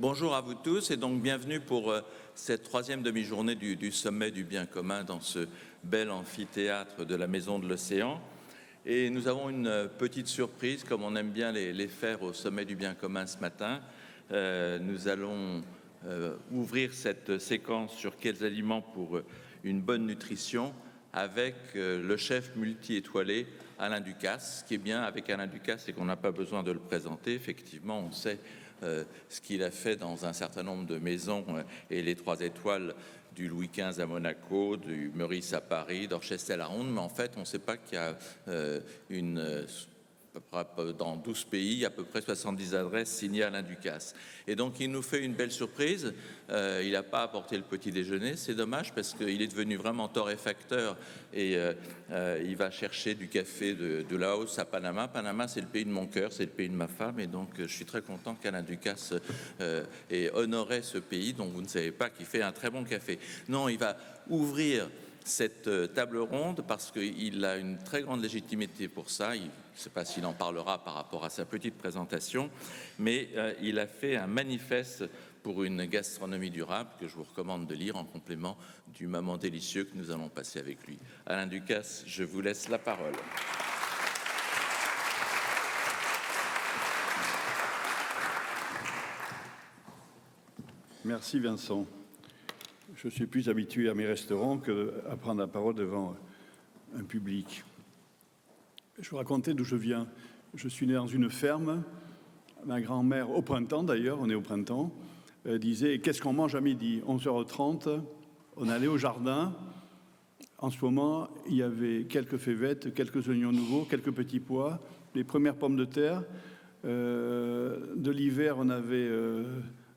Bonjour à vous tous et donc bienvenue pour cette troisième demi-journée du sommet du bien commun dans ce bel amphithéâtre de la Maison de l'Océan. Et nous avons une petite surprise, comme on aime bien les faire au sommet du bien commun ce matin. Nous allons ouvrir cette séquence sur quels aliments pour une bonne nutrition avec le chef multi-étoilé Alain Ducasse. Ce qui est bien avec Alain Ducasse, c'est qu'on n'a pas besoin de le présenter. Effectivement, on sait ce qu'il a fait dans un certain nombre de maisons et les 3 étoiles du Louis XV à Monaco, du Meurice à Paris, d'Orchestel à Ronde, mais en fait, on ne sait pas qu'il y a dans 12 pays, il y a à peu près 70 adresses signées Alain Ducasse. Et donc, il nous fait une belle surprise. Il n'a pas apporté le petit déjeuner. C'est dommage parce qu'il est devenu vraiment torréfacteur et il va chercher du café de Laos à Panama. Panama, c'est le pays de mon cœur, c'est le pays de ma femme. Et donc, je suis très content qu'Alain Ducasse ait honoré ce pays dont vous ne savez pas qu'il fait un très bon café. Non, il va ouvrir cette table ronde parce qu'il a une très grande légitimité pour ça. Je ne sais pas s'il en parlera par rapport à sa petite présentation, mais il a fait un manifeste pour une gastronomie durable que je vous recommande de lire en complément du moment délicieux que nous allons passer avec lui. Alain Ducasse, je vous laisse la parole. Merci Vincent. Je suis plus habitué à mes restaurants qu'à prendre la parole devant un public. Je vous racontais d'où je viens. Je suis né dans une ferme. Ma grand-mère, au printemps d'ailleurs, on est au printemps, disait « Qu'est-ce qu'on mange à midi ?» 11h30, on allait au jardin. En ce moment, il y avait quelques févettes, quelques oignons nouveaux, quelques petits pois, les premières pommes de terre. De l'hiver, on avait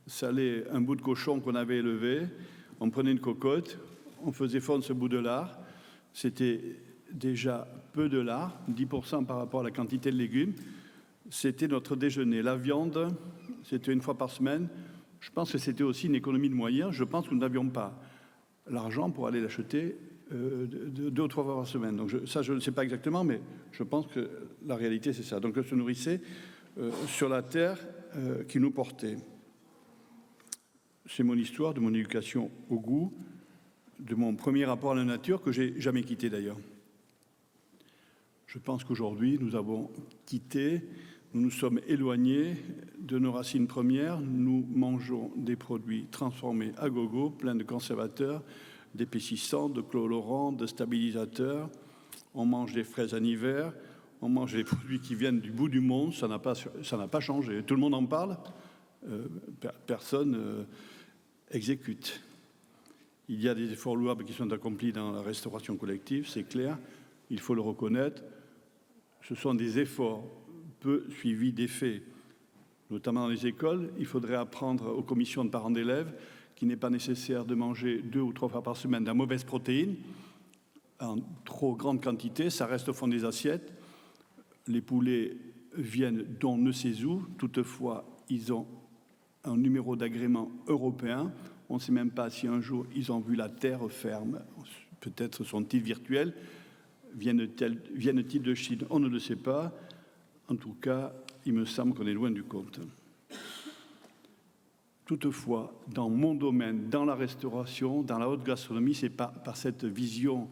salé un bout de cochon qu'on avait élevé. On prenait une cocotte, on faisait fondre ce bout de lard. C'était déjà peu de lard, 10% par rapport à la quantité de légumes. C'était notre déjeuner. La viande, c'était une fois par semaine. Je pense que c'était aussi une économie de moyens. Je pense que nous n'avions pas l'argent pour aller l'acheter 2 ou 3 fois par semaine. Donc ça, je ne sais pas exactement, mais je pense que la réalité, c'est ça. Donc on se nourrissait sur la terre qui nous portait. C'est mon histoire de mon éducation au goût, de mon premier rapport à la nature que j'ai jamais quitté d'ailleurs. Je pense qu'aujourd'hui, nous avons quitté, nous nous sommes éloignés de nos racines premières. Nous mangeons des produits transformés à gogo, pleins de conservateurs, d'épaississants, de colorants, de stabilisateurs. On mange des fraises en hiver, on mange des produits qui viennent du bout du monde. Ça n'a pas changé. Tout le monde en parle. Personne exécute. Il y a des efforts louables qui sont accomplis dans la restauration collective, c'est clair, il faut le reconnaître. Ce sont des efforts peu suivis d'effets, notamment dans les écoles. Il faudrait apprendre aux commissions de parents d'élèves qu'il n'est pas nécessaire de manger 2 ou 3 fois par semaine de la mauvaise protéine en trop grande quantité, ça reste au fond des assiettes. Les poulets viennent d'on ne sait où, toutefois ils ont un numéro d'agrément européen. On ne sait même pas si un jour ils ont vu la terre ferme. Peut-être sont-ils virtuels. Viennent-ils de Chine? On ne le sait pas. En tout cas, il me semble qu'on est loin du compte. Toutefois, dans mon domaine, dans la restauration, dans la haute gastronomie, c'est pas par cette vision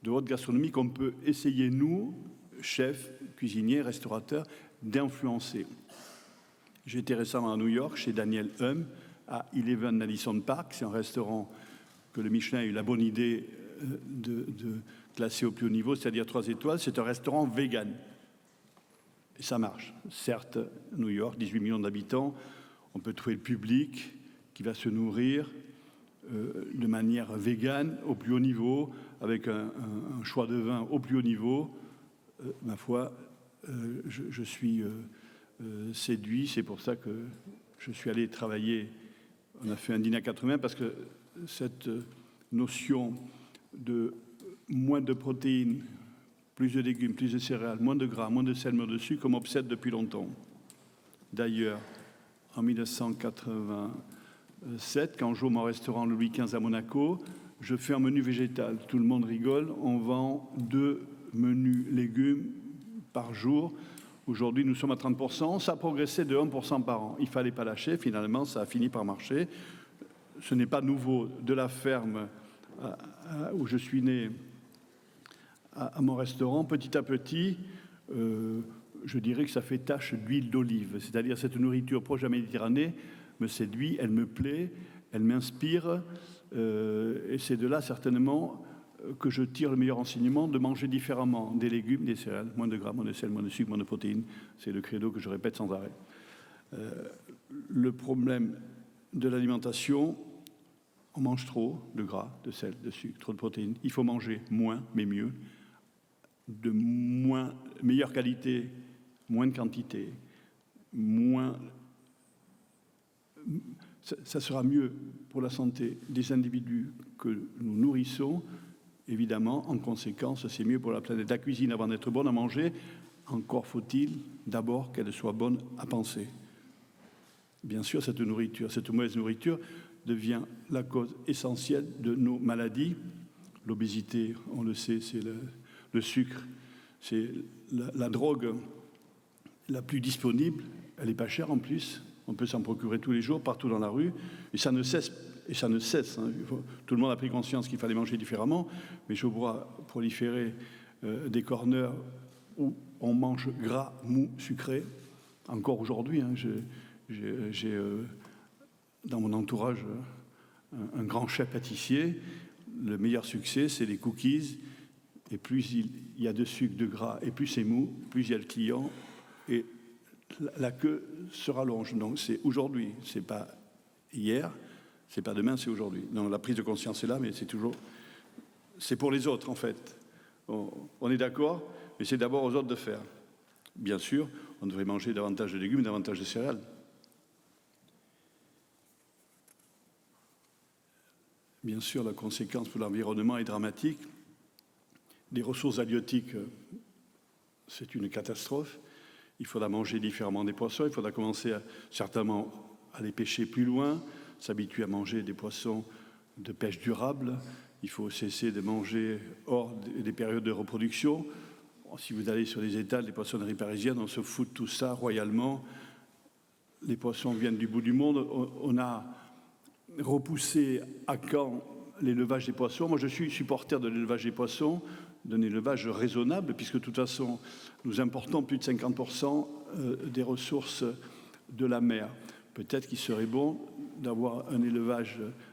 de haute gastronomie qu'on peut essayer, nous, chefs, cuisiniers, restaurateurs, d'influencer. J'étais récemment à New York, chez Daniel Humm, à 11 Addison Park. C'est un restaurant que le Michelin a eu la bonne idée de classer au plus haut niveau, c'est-à-dire 3 étoiles. C'est un restaurant vegan. Et ça marche. Certes, New York, 18 millions d'habitants, on peut trouver le public qui va se nourrir de manière végane au plus haut niveau, avec un choix de vin au plus haut niveau. Ma foi, je suis séduit. C'est pour ça que je suis allé travailler. On a fait un dîner à 80 parce que cette notion de moins de protéines, plus de légumes, plus de céréales, moins de gras, moins de sel, moins de sucre, m'obsède depuis longtemps. D'ailleurs, en 1987, quand j'ouvre mon restaurant le Louis XV à Monaco, je fais un menu végétal. Tout le monde rigole. On vend 2 menus légumes par jour. Aujourd'hui, nous sommes à 30%. Ça a progressé de 1% par an. Il ne fallait pas lâcher. Finalement, ça a fini par marcher. Ce n'est pas nouveau. De la ferme où je suis né à mon restaurant, petit à petit, je dirais que ça fait tache d'huile d'olive. C'est-à-dire cette nourriture proche de la Méditerranée me séduit, elle me plaît, elle m'inspire. Et c'est de là, certainement, que je tire le meilleur enseignement de manger différemment des légumes, des céréales, moins de gras, moins de sel, moins de sucre, moins de protéines. C'est le credo que je répète sans arrêt. Le problème de l'alimentation, on mange trop de gras, de sel, de sucre, trop de protéines. Il faut manger moins, mais mieux, de meilleure qualité, moins de quantité, ça sera mieux pour la santé des individus que nous nourrissons. Évidemment, en conséquence, c'est mieux pour la planète. La cuisine, avant d'être bonne à manger, encore faut-il d'abord qu'elle soit bonne à penser. Bien sûr, cette mauvaise nourriture devient la cause essentielle de nos maladies. L'obésité, on le sait, c'est le sucre, c'est la drogue la plus disponible. Elle n'est pas chère en plus. On peut s'en procurer tous les jours, partout dans la rue. Et ça ne cesse. Hein. Tout le monde a pris conscience qu'il fallait manger différemment. Mais je vois proliférer des corners où on mange gras, mou, sucré. Encore aujourd'hui, hein, j'ai dans mon entourage un grand chef pâtissier. Le meilleur succès, c'est les cookies. Et plus il y a de sucre, de gras, et plus c'est mou, plus il y a le client. Et la queue se rallonge. Donc c'est aujourd'hui, c'est pas hier, c'est pas demain, c'est aujourd'hui. Donc la prise de conscience est là, mais c'est pour les autres en fait. On est d'accord, mais c'est d'abord aux autres de faire. Bien sûr, on devrait manger davantage de légumes, davantage de céréales. Bien sûr, la conséquence pour l'environnement est dramatique. Les ressources halieutiques, c'est une catastrophe. Il faudra manger différemment des poissons. Il faudra commencer certainement à les pêcher plus loin, s'habituer à manger des poissons de pêche durable. Il faut cesser de manger hors des périodes de reproduction. Si vous allez sur les étals des poissonneries parisiennes, on se fout de tout ça royalement. Les poissons viennent du bout du monde. On a repoussé à quand l'élevage des poissons. Moi, je suis supporter de l'élevage des poissons, d'un élevage raisonnable, puisque de toute façon, nous importons plus de 50% des ressources de la mer. Peut-être qu'il serait bon d'avoir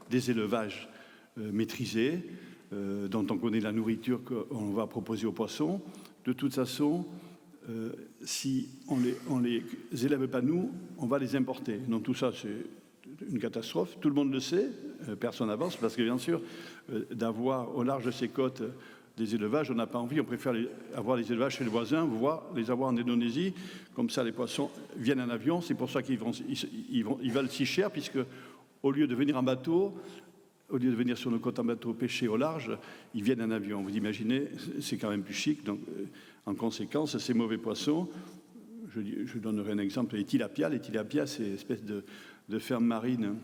des élevages maîtrisés, dont on connaît la nourriture qu'on va proposer aux poissons. De toute façon, si on les élève pas nous, on va les importer. Donc tout ça, c'est une catastrophe. Tout le monde le sait, personne n'avance, parce que bien sûr, d'avoir au large de ces côtes des élevages, on n'a pas envie, on préfère avoir les élevages chez les voisins, voire les avoir en Indonésie, comme ça les poissons viennent en avion, c'est pour ça qu'ils valent si cher, puisque au lieu de venir en bateau, au lieu de venir sur nos côtes en bateau pêcher au large, ils viennent en avion. Vous imaginez, c'est quand même plus chic, donc en conséquence, ces mauvais poissons, je donnerai un exemple, les tilapias, c'est une espèce de ferme marine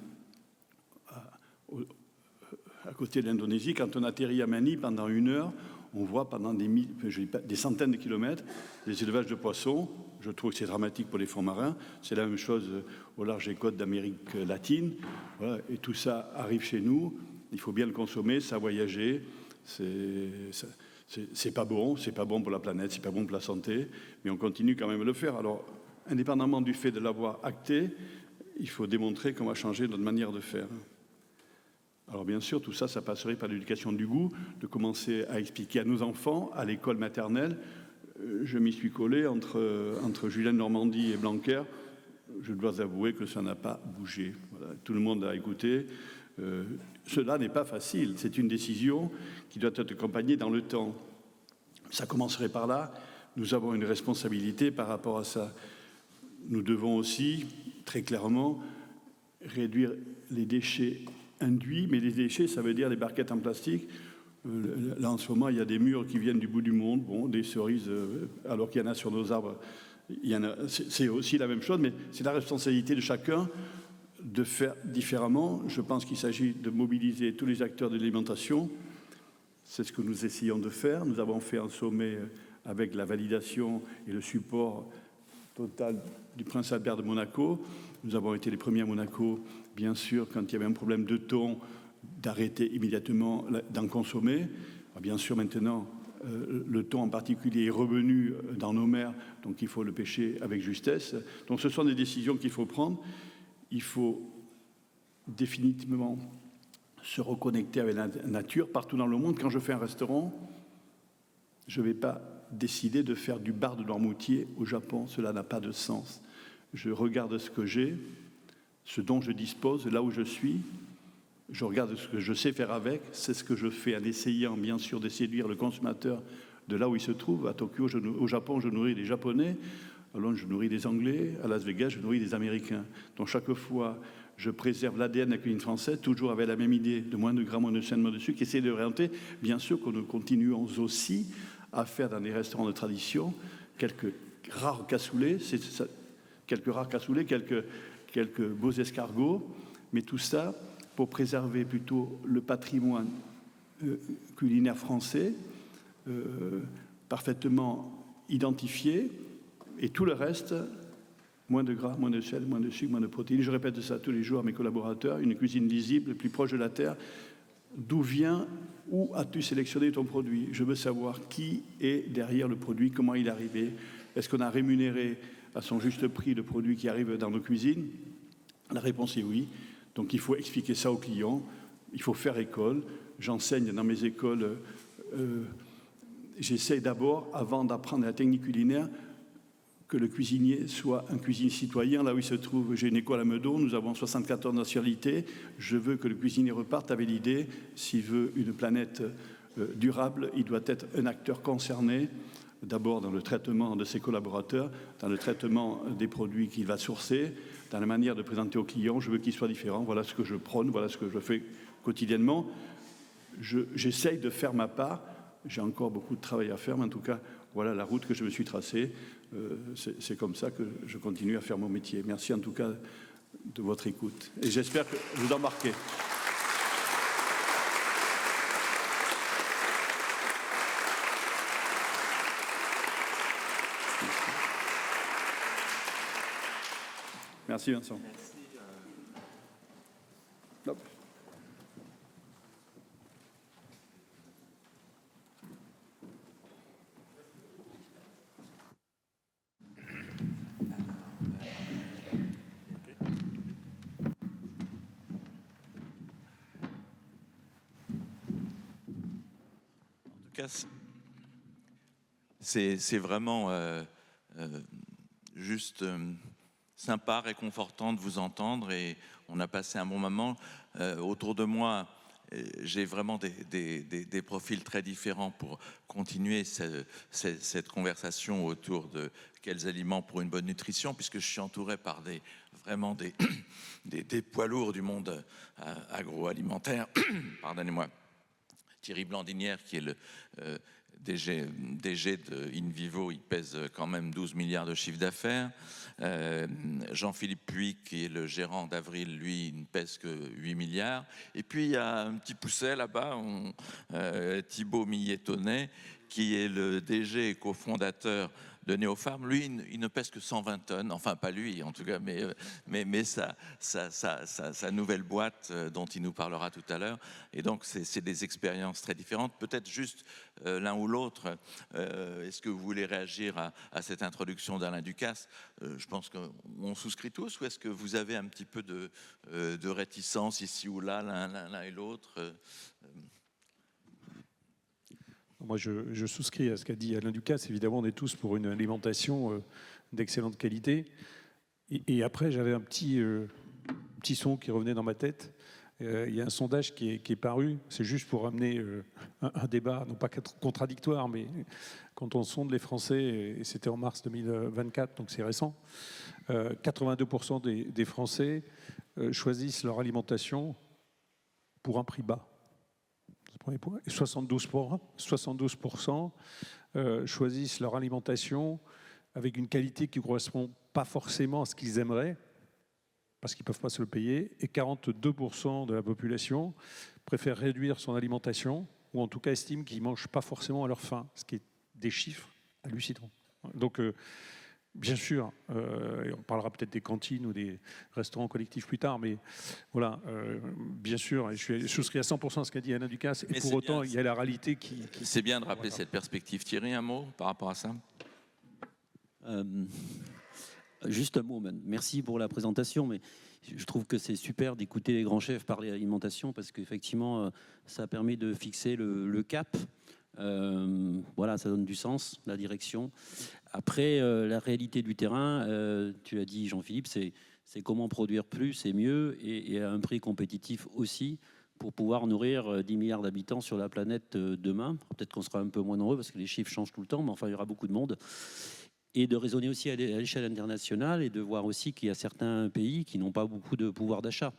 à côté de l'Indonésie. Quand on atterrit à Manille, pendant 1 heure, on voit pendant des centaines de kilomètres des élevages de poissons. Je trouve que c'est dramatique pour les fonds marins. C'est la même chose au large des côtes d'Amérique latine. Voilà. Et tout ça arrive chez nous. Il faut bien le consommer, ça a voyagé. C'est pas bon pour la planète, c'est pas bon pour la santé, mais on continue quand même à le faire. Alors, indépendamment du fait de l'avoir acté, il faut démontrer qu'on va changer notre manière de faire. Alors bien sûr, tout ça, ça passerait par l'éducation du goût, de commencer à expliquer à nos enfants, à l'école maternelle. Je m'y suis collé entre Julien Normandie et Blanquer. Je dois avouer que ça n'a pas bougé. Voilà. Tout le monde a écouté. Cela n'est pas facile. C'est une décision qui doit être accompagnée dans le temps. Ça commencerait par là. Nous avons une responsabilité par rapport à ça. Nous devons aussi, très clairement, réduire les déchets induits, mais les déchets, ça veut dire les barquettes en plastique. Là, en ce moment, il y a des mûres qui viennent du bout du monde, bon, des cerises, alors qu'il y en a sur nos arbres. C'est aussi la même chose, mais c'est la responsabilité de chacun de faire différemment. Je pense qu'il s'agit de mobiliser tous les acteurs de l'alimentation. C'est ce que nous essayons de faire. Nous avons fait un sommet avec la validation et le support totale du prince Albert de Monaco. Nous avons été les premiers à Monaco, bien sûr, quand il y avait un problème de thon, d'arrêter immédiatement d'en consommer. Bien sûr, maintenant, le thon en particulier est revenu dans nos mers, donc il faut le pêcher avec justesse. Donc ce sont des décisions qu'il faut prendre. Il faut définitivement se reconnecter avec la nature partout dans le monde. Quand je fais un restaurant, je ne vais pas décider de faire du bar de Noirmoutier au Japon. Cela n'a pas de sens. Je regarde ce que j'ai, ce dont je dispose, là où je suis. Je regarde ce que je sais faire avec. C'est ce que je fais en essayant, bien sûr, de séduire le consommateur de là où il se trouve. À Tokyo, au Japon, je nourris les Japonais. À Londres, je nourris des Anglais. À Las Vegas, je nourris des Américains. Donc, chaque fois, je préserve l'ADN de la cuisine française, toujours avec la même idée de moins de gras, moins de sel, moins de sucre, qui essaie de réorienter. Bien sûr que nous continuons aussi à faire dans les restaurants de tradition quelques rares cassoulets, quelques beaux escargots, mais tout ça pour préserver plutôt le patrimoine culinaire français, parfaitement identifié, et tout le reste, moins de gras, moins de sel, moins de sucre, moins de protéines. Je répète ça tous les jours à mes collaborateurs, une cuisine lisible, plus proche de la terre. D'où vient, où as-tu sélectionné ton produit? Je veux savoir qui est derrière le produit, comment il est arrivé. Est-ce qu'on a rémunéré à son juste prix le produit qui arrive dans nos cuisines? La réponse est oui. Donc il faut expliquer ça aux clients, il faut faire école. J'enseigne dans mes écoles, j'essaie d'abord, avant d'apprendre la technique culinaire, que le cuisinier soit un cuisinier citoyen. Là où il se trouve, j'ai une école à Meudon, nous avons 74 nationalités. Je veux que le cuisinier reparte avec l'idée, s'il veut une planète durable, il doit être un acteur concerné, d'abord dans le traitement de ses collaborateurs, dans le traitement des produits qu'il va sourcer, dans la manière de présenter aux clients. Je veux qu'il soit différent. Voilà ce que je prône, voilà ce que je fais quotidiennement. J'essaye de faire ma part. J'ai encore beaucoup de travail à faire, mais en tout cas, voilà la route que je me suis tracée. C'est comme ça que je continue à faire mon métier. Merci en tout cas de votre écoute. Et j'espère que vous en marquez. Merci Vincent. Merci. C'est vraiment juste sympa, réconfortant de vous entendre, et on a passé un bon moment. Autour de moi, j'ai vraiment des profils très différents pour continuer cette conversation autour de quels aliments pour une bonne nutrition, puisque je suis entouré par vraiment des poids lourds du monde agroalimentaire. Pardonnez-moi. Thierry Blandinière, qui est le DG de InVivo, il pèse quand même 12 milliards de chiffre d'affaires. Jean-Philippe Puy, qui est le gérant d'Avril, lui, il ne pèse que 8 milliards. Et puis, il y a un petit pousset là-bas, Thibaut Millet-Tonnet, qui est le DG et cofondateur de Néopharm. Lui, il ne pèse que 120 tonnes, enfin pas lui en tout cas, mais sa nouvelle boîte dont il nous parlera tout à l'heure. Et donc, c'est des expériences très différentes. Peut-être juste l'un ou l'autre, est-ce que vous voulez réagir à cette introduction d'Alain Ducasse? Je pense qu'on souscrit tous, ou est-ce que vous avez un petit peu de réticence ici ou là, l'un et l'autre? Moi, je souscris à ce qu'a dit Alain Ducasse. Évidemment, on est tous pour une alimentation d'excellente qualité. Et après, j'avais un petit son qui revenait dans ma tête. Il y a un sondage qui est paru. C'est juste pour amener un débat, non pas contradictoire, mais quand on sonde les Français, et c'était en mars 2024, donc c'est récent, 82% des Français choisissent leur alimentation pour un prix bas. 72% choisissent leur alimentation avec une qualité qui ne correspond pas forcément à ce qu'ils aimeraient, parce qu'ils ne peuvent pas se le payer, et 42% de la population préfèrent réduire son alimentation, ou en tout cas estiment qu'ils ne mangent pas forcément à leur faim, ce qui est des chiffres hallucinants. Donc Bien sûr, et on parlera peut-être des cantines ou des restaurants collectifs plus tard, mais voilà, bien sûr, et je souscris à 100% à ce qu'a dit Alain Ducasse, et Mais pour c'est autant, bien, il y a la réalité qui c'est bien de rappeler cette perspective. Thierry, un mot par rapport à ça? Euh, Juste un mot, merci pour la présentation, mais je trouve que c'est super d'écouter les grands chefs parler alimentation parce qu'effectivement, ça permet de fixer le cap. Voilà, ça donne du sens, la direction. Après, la réalité du terrain, tu l'as dit Jean-Philippe, c'est comment produire plus et mieux et à un prix compétitif aussi pour pouvoir nourrir 10 milliards d'habitants sur la planète demain. Peut-être qu'on sera un peu moins nombreux parce que les chiffres changent tout le temps, mais enfin, il y aura beaucoup de monde. Et de raisonner aussi à l'échelle internationale et de voir aussi qu'il y a certains pays qui n'ont pas beaucoup de pouvoir d'achat.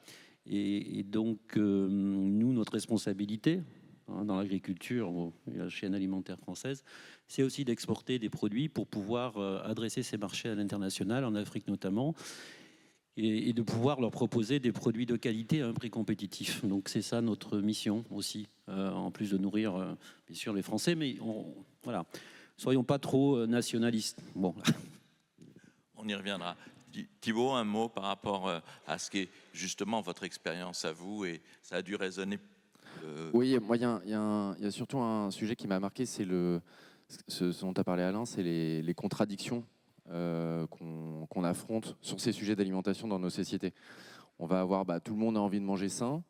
Et donc, nous, notre responsabilité dans l'agriculture et la chaîne alimentaire française, c'est aussi d'exporter des produits pour pouvoir adresser ces marchés à l'international, en Afrique notamment, et de pouvoir leur proposer des produits de qualité à un prix compétitif. Donc c'est ça notre mission aussi, en plus de nourrir bien sûr les Français, mais voilà. Soyons pas trop nationalistes. Bon. On y reviendra. Thibault, un mot par rapport à ce qui est justement votre expérience à vous, et ça a dû résonner. Oui, moi, il y a surtout un sujet qui m'a marqué, c'est ce dont a parlé Alain, c'est les contradictions qu'on affronte sur ces sujets d'alimentation dans nos sociétés. On va avoir, tout le monde a envie de manger sain.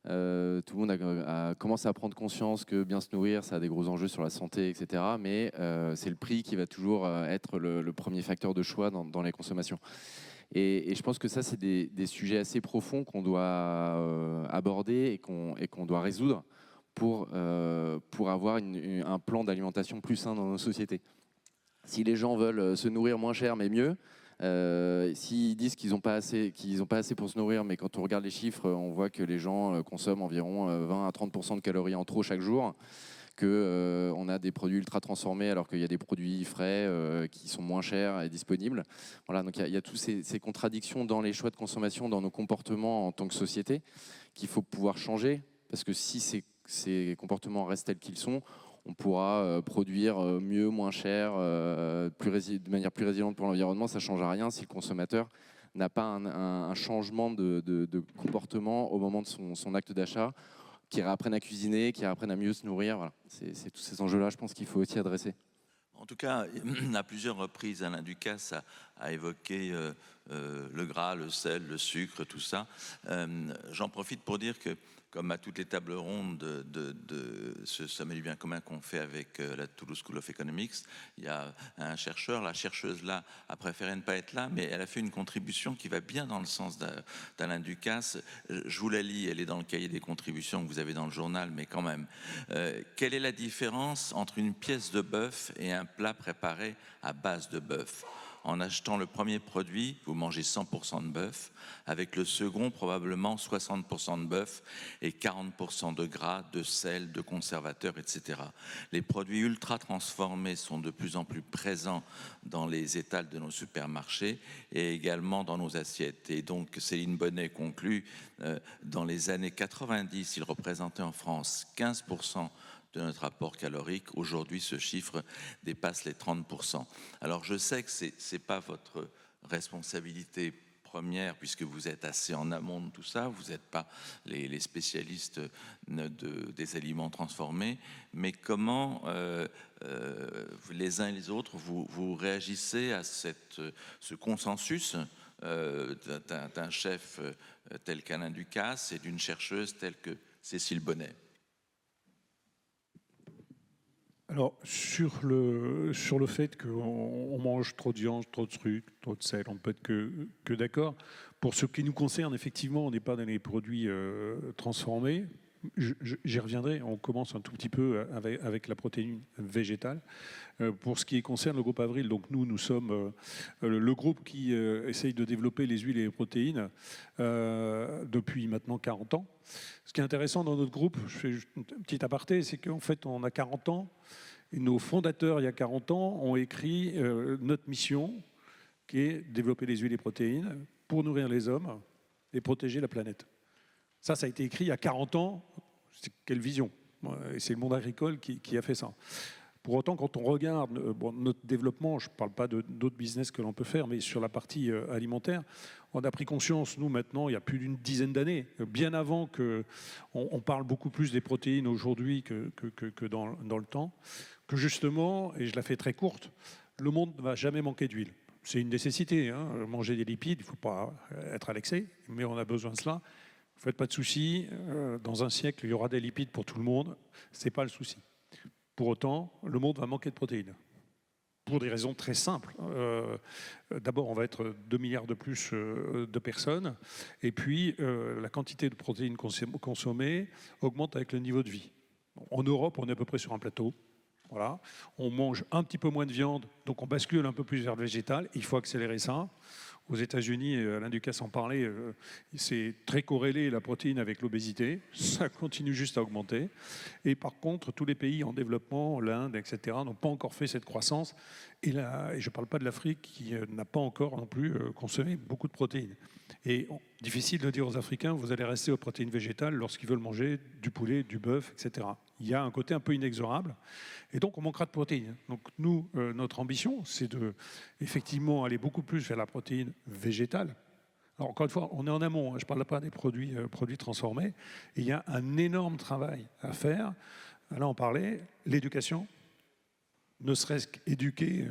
Tout le monde a commencé à prendre conscience que bien se nourrir, ça a des gros enjeux sur la santé, etc. Mais c'est le prix qui va toujours être le premier facteur de choix dans les consommations. Et je pense que ça, c'est des sujets assez profonds qu'on doit aborder et qu'on doit résoudre pour avoir un plan d'alimentation plus sain dans nos sociétés. Si les gens veulent se nourrir moins cher mais mieux, s'ils disent qu'ils n'ont pas assez pour se nourrir, mais quand on regarde les chiffres, on voit que les gens consomment environ 20 à 30% de calories en trop chaque jour, qu'on a des produits ultra transformés alors qu'il y a des produits frais qui sont moins chers et disponibles. Voilà, donc il y a toutes ces contradictions dans les choix de consommation, dans nos comportements en tant que société, qu'il faut pouvoir changer, parce que si ces comportements restent tels qu'ils sont, on pourra produire mieux, moins cher, de manière plus résiliente pour l'environnement. Ça ne change rien si le consommateur n'a pas un changement de comportement au moment de son acte d'achat, qui réapprenne à cuisiner, qui réapprenne à mieux se nourrir. Voilà. C'est tous ces enjeux-là, je pense qu'il faut aussi adresser. En tout cas, à plusieurs reprises, Alain Ducasse a évoqué le gras, le sel, le sucre, tout ça. J'en profite pour dire que, comme à toutes les tables rondes de ce sommet du bien commun qu'on fait avec la Toulouse School of Economics, il y a un chercheur, la chercheuse là a préféré ne pas être là, mais elle a fait une contribution qui va bien dans le sens d'Alain Ducasse. Je vous la lis, elle est dans le cahier des contributions que vous avez dans le journal, mais quand même. Quelle est la différence entre une pièce de bœuf et un plat préparé à base de bœuf ? En achetant le premier produit, vous mangez 100% de bœuf. Avec le second, probablement 60% de bœuf et 40% de gras, de sel, de conservateurs, etc. Les produits ultra transformés sont de plus en plus présents dans les étals de nos supermarchés et également dans nos assiettes. Et donc, Céline Bonnet conclut, dans les années 90, ils représentaient en France 15% de notre apport calorique. Aujourd'hui, ce chiffre dépasse les 30%. Alors, je sais que ce n'est pas votre responsabilité première, puisque vous êtes assez en amont de tout ça, vous n'êtes pas les spécialistes des aliments transformés, mais comment les uns et les autres, vous réagissez à ce consensus d'un chef tel qu'Alain Ducasse et d'une chercheuse telle que Cécile Bonnet? Alors, sur le fait qu'on mange trop de viande, trop de trucs, trop de sel, on peut être que d'accord. Pour ce qui nous concerne, effectivement, on n'est pas dans les produits transformés. J'y reviendrai, on commence un tout petit peu avec la protéine végétale. Pour ce qui concerne le groupe Avril, donc nous sommes le groupe qui essaye de développer les huiles et les protéines depuis maintenant 40 ans. Ce qui est intéressant dans notre groupe, je fais juste un petit aparté, c'est qu'en fait on a 40 ans et nos fondateurs il y a 40 ans ont écrit notre mission qui est développer les huiles et les protéines pour nourrir les hommes et protéger la planète. Ça a été écrit il y a 40 ans. Quelle vision! Et c'est le monde agricole qui a fait ça. Pour autant, quand on regarde notre développement, je ne parle pas d'autres business que l'on peut faire, mais sur la partie alimentaire, on a pris conscience, nous maintenant, il y a plus d'une dizaine d'années, bien avant qu'on parle beaucoup plus des protéines aujourd'hui que dans le temps, que justement, et je la fais très courte, le monde ne va jamais manquer d'huile. C'est une nécessité, hein. Manger des lipides, il ne faut pas être à l'excès, mais on a besoin de cela. Ne faites pas de soucis, dans un siècle, il y aura des lipides pour tout le monde, ce n'est pas le souci. Pour autant, le monde va manquer de protéines, pour des raisons très simples. D'abord, on va être 2 milliards de plus de personnes, et puis la quantité de protéines consommées augmente avec le niveau de vie. En Europe, on est à peu près sur un plateau. Voilà. On mange un petit peu moins de viande, donc on bascule un peu plus vers le végétal. Il faut accélérer ça. Aux États-Unis, Alain Ducasse en parlait, c'est très corrélé la protéine avec l'obésité. Ça continue juste à augmenter. Et par contre, tous les pays en développement, l'Inde, etc., n'ont pas encore fait cette croissance. Et je ne parle pas de l'Afrique qui n'a pas encore non plus consommé beaucoup de protéines. Et difficile de dire aux Africains, vous allez rester aux protéines végétales lorsqu'ils veulent manger du poulet, du bœuf, etc. Il y a un côté un peu inexorable. Et donc, on manquera de protéines. Donc, nous, notre ambition, c'est de, effectivement, aller beaucoup plus vers la protéine végétale. Alors, encore une fois, on est en amont. Hein, je ne parle pas des produits transformés. Et il y a un énorme travail à faire. Là, on parlait, l'éducation, ne serait-ce qu'éduquer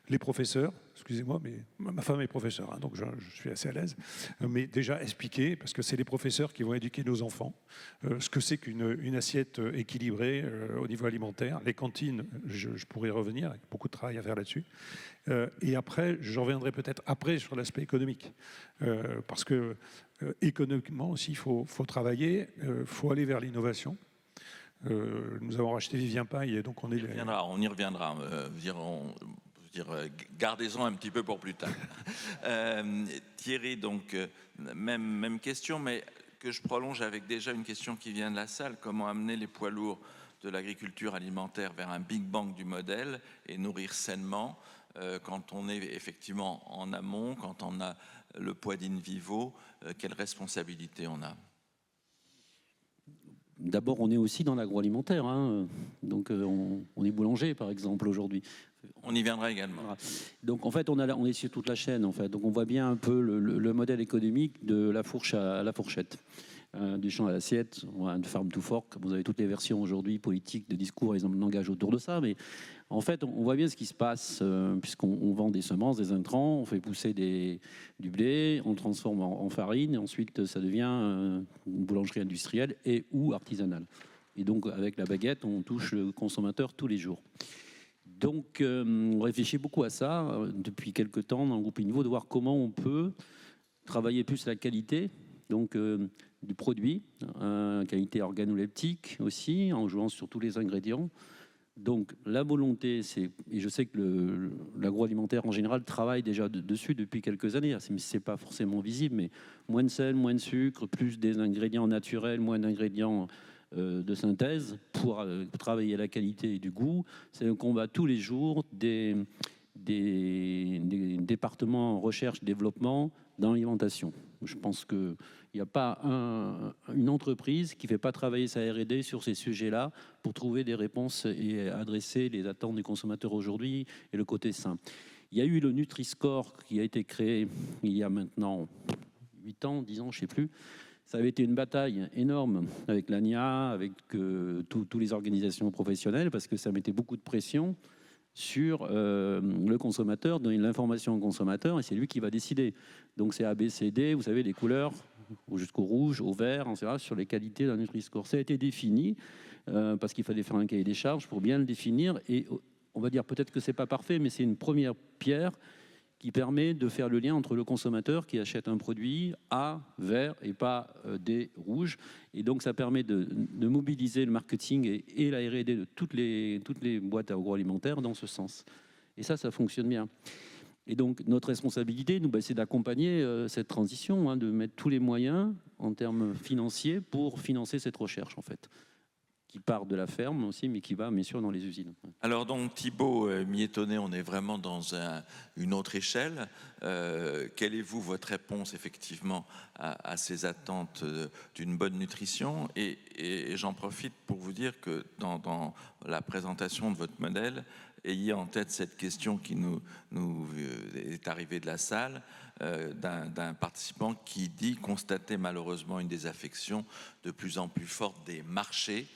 les professeurs. Excusez-moi, mais ma femme est professeure, hein, donc je suis assez à l'aise. Mais déjà expliquer, parce que c'est les professeurs qui vont éduquer nos enfants, ce que c'est qu'une assiette équilibrée au niveau alimentaire. Les cantines, je pourrais y revenir, il y a beaucoup de travail à faire là-dessus. Et après, je reviendrai peut-être après sur l'aspect économique. Parce que économiquement aussi, il faut travailler, il faut aller vers l'innovation. Nous avons racheté Vivien Paille, et donc on y reviendra. Gardez-en un petit peu pour plus tard. Thierry, donc, même question, mais que je prolonge avec déjà une question qui vient de la salle. Comment amener les poids lourds de l'agriculture alimentaire vers un Big Bang du modèle et nourrir sainement quand on est effectivement en amont, quand on a le poids d'in vivo, quelle responsabilité on a? D'abord, on est aussi dans l'agroalimentaire, hein. Donc on est boulanger, par exemple, aujourd'hui. On y viendra également. Voilà. Donc en fait, on est sur toute la chaîne, en fait. Donc on voit bien un peu le modèle économique de la fourche à la fourchette. Du champ à l'assiette, de farm to fork. Vous avez toutes les versions aujourd'hui, politiques, de discours, ils ont un langage autour de ça. Mais en fait, on voit bien ce qui se passe, puisqu'on vend des semences, des intrants, on fait pousser du blé, on le transforme en farine, et ensuite ça devient une boulangerie industrielle et ou artisanale. Et donc, avec la baguette, on touche le consommateur tous les jours. Donc, on réfléchit beaucoup à ça depuis quelques temps dans le groupe INVO, de voir comment on peut travailler plus la qualité. Donc, du produit, qualité organoleptique aussi, en jouant sur tous les ingrédients. Donc la volonté, et je sais que l'agroalimentaire en général travaille déjà dessus depuis quelques années, c'est pas forcément visible, mais moins de sel, moins de sucre, plus des ingrédients naturels, moins d'ingrédients de synthèse pour travailler la qualité et du goût. C'est un combat tous les jours des départements recherche-développement dans l'alimentation. Je pense qu'il n'y a pas une entreprise qui ne fait pas travailler sa R&D sur ces sujets-là pour trouver des réponses et adresser les attentes du consommateur aujourd'hui et le côté sain. Il y a eu le Nutri-Score qui a été créé il y a maintenant 8 ans, 10 ans, je ne sais plus. Ça avait été une bataille énorme avec l'ANIA, avec toutes les organisations professionnelles, parce que ça mettait beaucoup de pression sur le consommateur, donner l'information au consommateur, et c'est lui qui va décider. Donc c'est A, B, C, D, vous savez, les couleurs, jusqu'au rouge, au vert, etc., sur les qualités d'un Nutri-Score. Ça a été défini, parce qu'il fallait faire un cahier des charges pour bien le définir, et on va dire peut-être que c'est pas parfait, mais c'est une première pierre qui permet de faire le lien entre le consommateur qui achète un produit A, vert, et pas D, rouge. Et donc, ça permet de mobiliser le marketing et la R&D de toutes les boîtes agroalimentaires dans ce sens. Et ça fonctionne bien. Et donc, notre responsabilité, nous, c'est d'accompagner cette transition, hein, de mettre tous les moyens en termes financiers pour financer cette recherche, en fait, qui part de la ferme aussi, mais qui va bien sûr dans les usines. Alors donc Thibaut Miétonnet, on est vraiment dans une autre échelle. Quelle est votre réponse effectivement à ces attentes d'une bonne nutrition et j'en profite pour vous dire que dans la présentation de votre modèle, ayez en tête cette question qui nous est arrivée de la salle d'un participant qui dit constater malheureusement une désaffection de plus en plus forte des marchés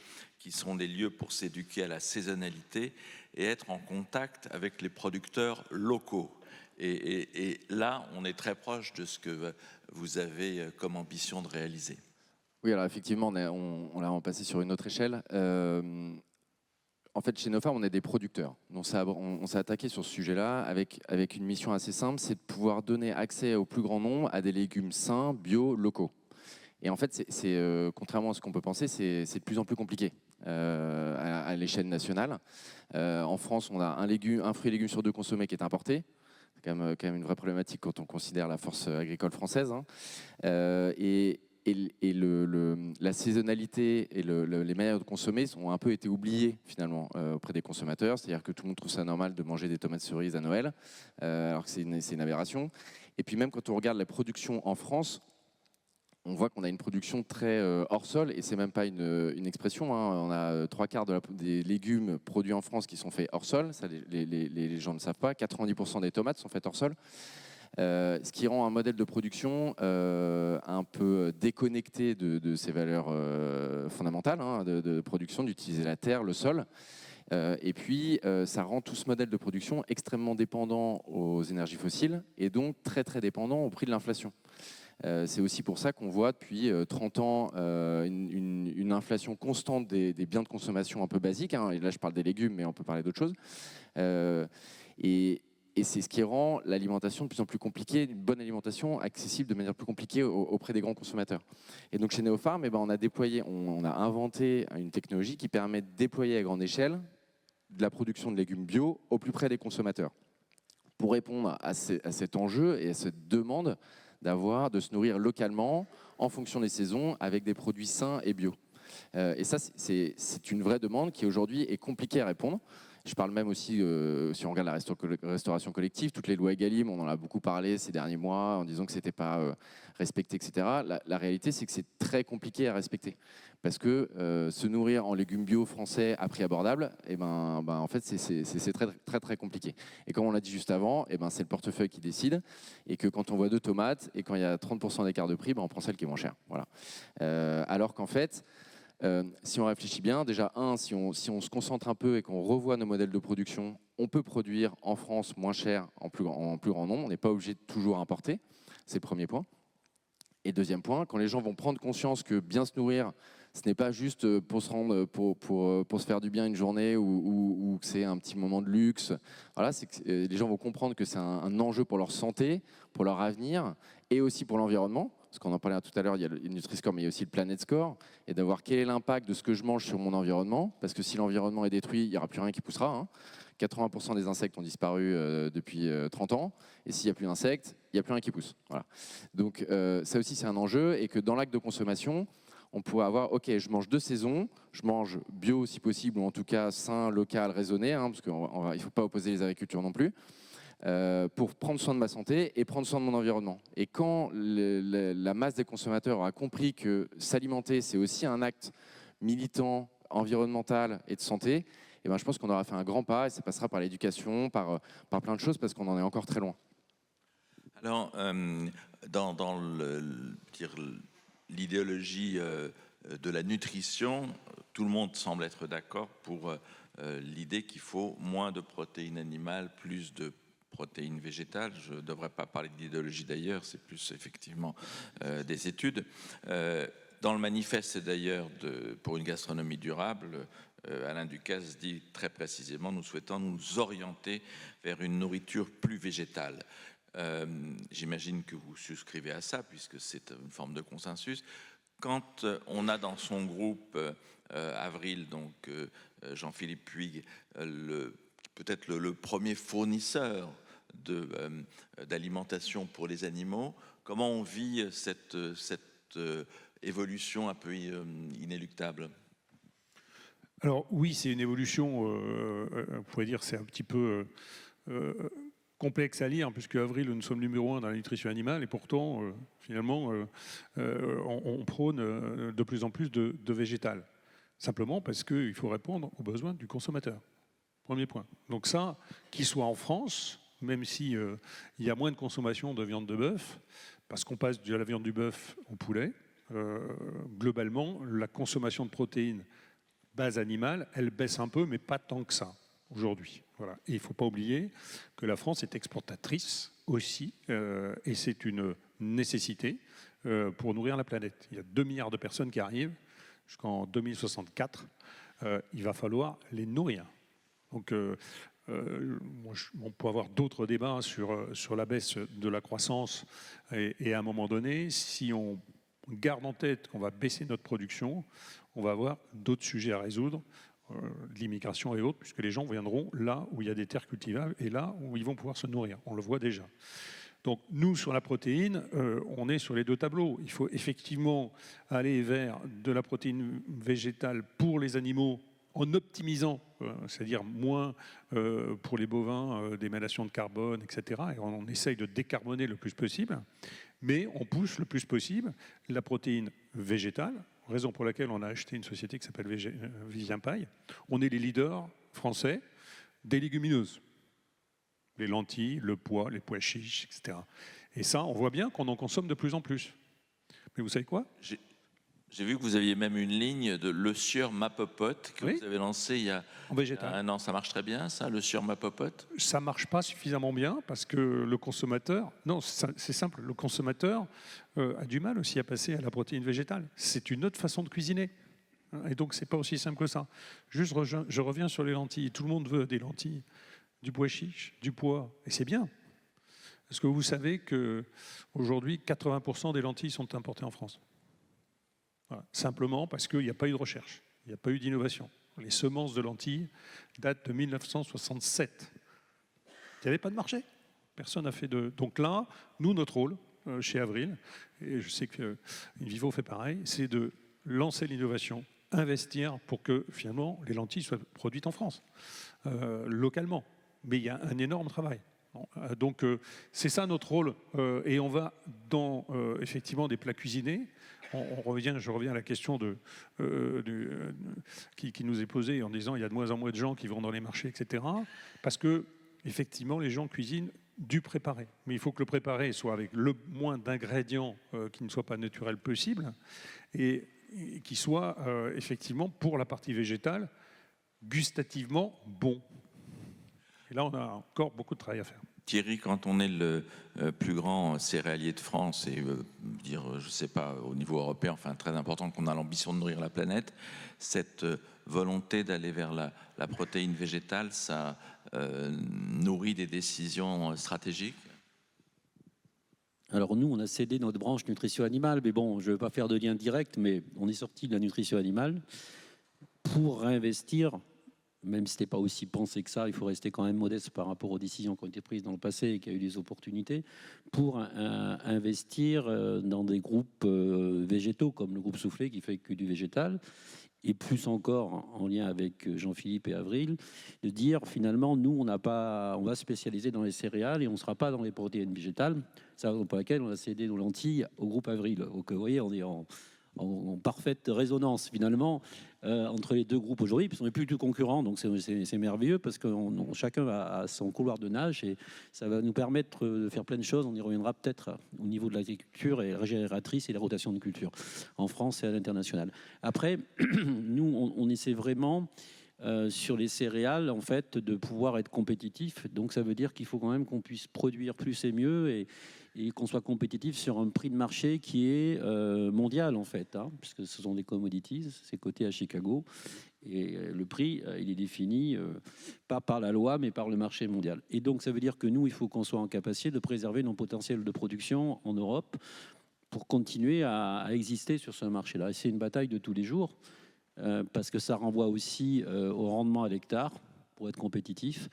qui sont des lieux pour s'éduquer à la saisonnalité et être en contact avec les producteurs locaux. Et là, on est très proche de ce que vous avez comme ambition de réaliser. Oui, alors effectivement, on l'a passé sur une autre échelle. En fait, chez Nofarm, on est des producteurs. Donc on s'est attaqué sur ce sujet-là avec une mission assez simple, c'est de pouvoir donner accès au plus grand nombre à des légumes sains, bio, locaux. Et en fait, contrairement à ce qu'on peut penser, c'est de plus en plus compliqué à l'échelle nationale. En France, on a un fruit et légumes sur 2 consommés qui est importé. C'est quand même une vraie problématique quand on considère la force agricole française. La saisonnalité et les manières de consommer ont un peu été oubliées finalement auprès des consommateurs. C'est-à-dire que tout le monde trouve ça normal de manger des tomates cerises à Noël, alors que c'est une aberration. Et puis même quand on regarde la production en France, on voit qu'on a une production très hors sol, et c'est même pas une expression. On a 3/4 des légumes produits en France qui sont faits hors sol. Ça, les gens ne savent pas. 90% des tomates sont faites hors sol. Ce qui rend un modèle de production un peu déconnecté de ses valeurs fondamentales de production, d'utiliser la terre, le sol. Et puis, ça rend tout ce modèle de production extrêmement dépendant aux énergies fossiles et donc très très dépendant au prix de l'inflation. C'est aussi pour ça qu'on voit depuis 30 ans une inflation constante des biens de consommation un peu basiques. Et là, je parle des légumes, mais on peut parler d'autres choses. Et c'est ce qui rend l'alimentation de plus en plus compliquée, une bonne alimentation accessible de manière plus compliquée auprès des grands consommateurs. Et donc chez Neofarm, on a inventé une technologie qui permet de déployer à grande échelle de la production de légumes bio au plus près des consommateurs, pour répondre à cet enjeu et à cette demande de se nourrir localement en fonction des saisons avec des produits sains et bio. Et ça, c'est une vraie demande qui aujourd'hui est compliquée à répondre. Je parle même aussi, si on regarde la restauration collective, toutes les lois Egalim, on en a beaucoup parlé ces derniers mois en disant que ce n'était pas respecté, etc. La réalité, c'est que c'est très compliqué à respecter. Parce que se nourrir en légumes bio français à prix abordable, en fait, c'est très, très, très compliqué. Et comme on l'a dit juste avant, c'est le portefeuille qui décide. Et que quand on voit 2 tomates et quand il y a 30% d'écart de prix, on prend celle qui est moins chère. Voilà. Alors qu'en fait, si on réfléchit bien, déjà, si on se concentre un peu et qu'on revoit nos modèles de production, on peut produire en France moins cher en plus grand nombre. On n'est pas obligé de toujours importer. C'est le premier point. Et deuxième point, quand les gens vont prendre conscience que bien se nourrir, ce n'est pas juste pour se faire du bien une journée ou que c'est un petit moment de luxe. Voilà, c'est que les gens vont comprendre que c'est un enjeu pour leur santé, pour leur avenir et aussi pour l'environnement. Parce qu'on en parlait tout à l'heure, il y a le Nutri-Score, mais il y a aussi le Planet Score, et d'avoir quel est l'impact de ce que je mange sur mon environnement. Parce que si l'environnement est détruit, il n'y aura plus rien qui poussera. 80% des insectes ont disparu depuis 30 ans, et s'il n'y a plus d'insectes, il n'y a plus rien qui pousse. Voilà. Donc ça aussi, c'est un enjeu, et que dans l'acte de consommation, on pourrait avoir, ok, je mange 2 saisons, je mange bio si possible, ou en tout cas sain, local, raisonné, parce qu'il ne faut pas opposer les agricultures non plus, pour prendre soin de ma santé et prendre soin de mon environnement. Et quand la masse des consommateurs a compris que s'alimenter, c'est aussi un acte militant, environnemental et de santé, je pense qu'on aura fait un grand pas, et ça passera par l'éducation, par plein de choses, parce qu'on en est encore très loin. Alors, dans l'idéologie de la nutrition, tout le monde semble être d'accord pour l'idée qu'il faut moins de protéines animales, plus de protéines végétales. Je ne devrais pas parler d'idéologie d'ailleurs, c'est plus effectivement des études. Dans le manifeste d'ailleurs pour une gastronomie durable, Alain Ducasse dit très précisément: nous souhaitons nous orienter vers une nourriture plus végétale. J'imagine que vous souscrivez à ça, puisque c'est une forme de consensus. Quand on a dans son groupe Avril, donc Jean-Philippe Puig, peut-être le premier fournisseur d'alimentation pour les animaux, comment on vit cette évolution un peu inéluctable ? Alors oui, c'est une évolution, on pourrait dire c'est un petit peu complexe à lire, puisque Avril, nous sommes numéro 1 dans la nutrition animale, et pourtant, finalement, on prône de plus en plus de végétal. Simplement parce qu'il faut répondre aux besoins du consommateur. Premier point. Donc ça, qu'il soit en France, même si il y a moins de consommation de viande de bœuf, parce qu'on passe de la viande du bœuf au poulet, globalement, la consommation de protéines base animale, elle baisse un peu, mais pas tant que ça aujourd'hui. Voilà. Et il ne faut pas oublier que la France est exportatrice aussi, et c'est une nécessité pour nourrir la planète. Il y a 2 milliards de personnes qui arrivent jusqu'en 2064. Il va falloir les nourrir. Donc, on peut avoir d'autres débats sur la baisse de la croissance, et à un moment donné, si on garde en tête qu'on va baisser notre production, on va avoir d'autres sujets à résoudre, l'immigration et autres, puisque les gens viendront là où il y a des terres cultivables et là où ils vont pouvoir se nourrir. On le voit déjà. Donc nous, sur la protéine, on est sur les 2 tableaux. Il faut effectivement aller vers de la protéine végétale pour les animaux en optimisant, c'est-à-dire moins pour les bovins, d'émanation de carbone, etc. Et on essaye de décarboner le plus possible, mais on pousse le plus possible la protéine végétale, raison pour laquelle on a acheté une société qui s'appelle Vivien Paille. On est les leaders français des légumineuses. Les lentilles, le pois, les pois chiches, etc. Et ça, on voit bien qu'on en consomme de plus en plus. Mais vous savez quoi ? J'ai vu que vous aviez même une ligne de Le Sieur Ma Popote que vous avez lancée il y a un an. Ça marche très bien, ça, Le Sieur Ma Popote ? Ça ne marche pas suffisamment bien parce que le consommateur... Non, c'est simple. Le consommateur a du mal aussi à passer à la protéine végétale. C'est une autre façon de cuisiner. Et donc, ce n'est pas aussi simple que ça. Juste, je reviens sur les lentilles. Tout le monde veut des lentilles, du pois chiche, du pois. Et c'est bien. Est-ce que vous savez qu'aujourd'hui, 80% des lentilles sont importées en France ? Voilà. Simplement parce qu'il n'y a pas eu de recherche, il n'y a pas eu d'innovation. Les semences de lentilles datent de 1967. Il n'y avait pas de marché. Personne n'a fait de... Donc là, nous, notre rôle, chez Avril, et je sais que Vivo fait pareil, c'est de lancer l'innovation, investir pour que, finalement, les lentilles soient produites en France, localement. Mais il y a un énorme travail. Donc, c'est ça notre rôle. Et on va dans, effectivement, des plats cuisinés. Je reviens à la question qui nous est posée en disant il y a de moins en moins de gens qui vont dans les marchés, etc. Parce que, effectivement, les gens cuisinent du préparé. Mais il faut que le préparé soit avec le moins d'ingrédients qui ne soient pas naturels possible et qui soit, effectivement, pour la partie végétale, gustativement bon. Et là, on a encore beaucoup de travail à faire. Thierry, quand on est le plus grand céréalier de France et dire, je sais pas, au niveau européen, enfin très important, qu'on a l'ambition de nourrir la planète, cette volonté d'aller vers la protéine végétale, ça nourrit des décisions stratégiques ? Alors nous, on a cédé notre branche nutrition animale, mais bon, je ne veux pas faire de lien direct, mais on est sorti de la nutrition animale pour réinvestir. Même si ce n'était pas aussi pensé que ça, il faut rester quand même modeste par rapport aux décisions qui ont été prises dans le passé et qu'il y a eu des opportunités pour investir dans des groupes végétaux comme le groupe Soufflé qui fait que du végétal, et plus encore en lien avec Jean-Philippe et Avril, de dire finalement nous on va se spécialiser dans les céréales et on ne sera pas dans les protéines végétales. C'est la raison pour laquelle on a cédé nos lentilles au groupe Avril. Donc vous voyez, on est en parfaite résonance finalement entre les 2 groupes aujourd'hui, puisqu'on n'est plus du concurrent, donc c'est merveilleux parce que chacun a son couloir de nage et ça va nous permettre de faire plein de choses. On y reviendra peut-être au niveau de l'agriculture et régénératrice et la rotation de culture en France et à l'international. Après, nous, on essaie vraiment sur les céréales, en fait, de pouvoir être compétitif. Donc ça veut dire qu'il faut quand même qu'on puisse produire plus et mieux et qu'on soit compétitif sur un prix de marché qui est mondial, en fait, puisque ce sont des commodities, c'est coté à Chicago. Et le prix, il est défini pas par la loi, mais par le marché mondial. Et donc ça veut dire que nous, il faut qu'on soit en capacité de préserver nos potentiels de production en Europe pour continuer à exister sur ce marché-là. Et c'est une bataille de tous les jours. Parce que ça renvoie aussi au rendement à l'hectare pour être compétitif.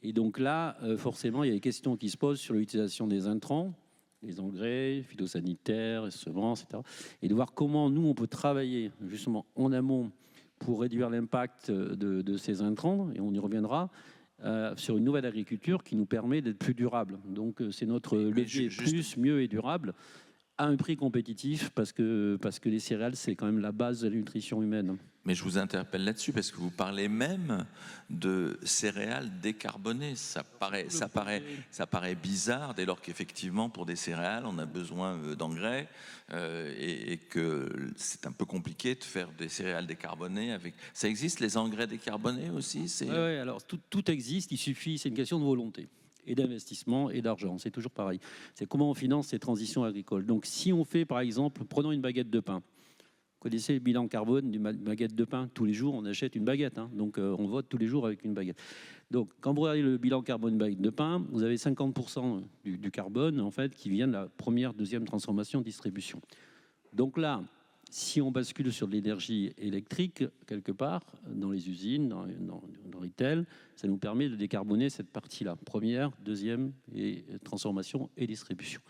Et donc là, forcément, il y a des questions qui se posent sur l'utilisation des intrants, les engrais, phytosanitaires, les semences, etc. Et de voir comment nous, on peut travailler justement en amont pour réduire l'impact de ces intrants, et on y reviendra, sur une nouvelle agriculture qui nous permet d'être plus durable. Donc c'est notre levier plus, mieux et durable, à un prix compétitif, parce que les céréales, c'est quand même la base de la nutrition humaine. Mais je vous interpelle là-dessus parce que vous parlez même de céréales décarbonées. Ça paraît bizarre dès lors qu'effectivement, pour des céréales, on a besoin d'engrais et que c'est un peu compliqué de faire des céréales décarbonées. Ça existe, les engrais décarbonés aussi? Oui, alors tout existe, il suffit, c'est une question de volonté et d'investissement et d'argent, c'est toujours pareil. C'est comment on finance ces transitions agricoles. Donc si on fait, par exemple, prenons une baguette de pain. Vous connaissez le bilan carbone d'une baguette de pain? Tous les jours, on achète une baguette. Hein. Donc, on vote tous les jours avec une baguette. Donc, quand vous regardez le bilan carbone d'une baguette de pain, vous avez 50% du carbone, en fait, qui vient de la première, deuxième transformation, distribution. Donc là, si on bascule sur de l'énergie électrique, quelque part, dans les usines, dans le retail, ça nous permet de décarboner cette partie-là. Première, deuxième, et transformation et distribution.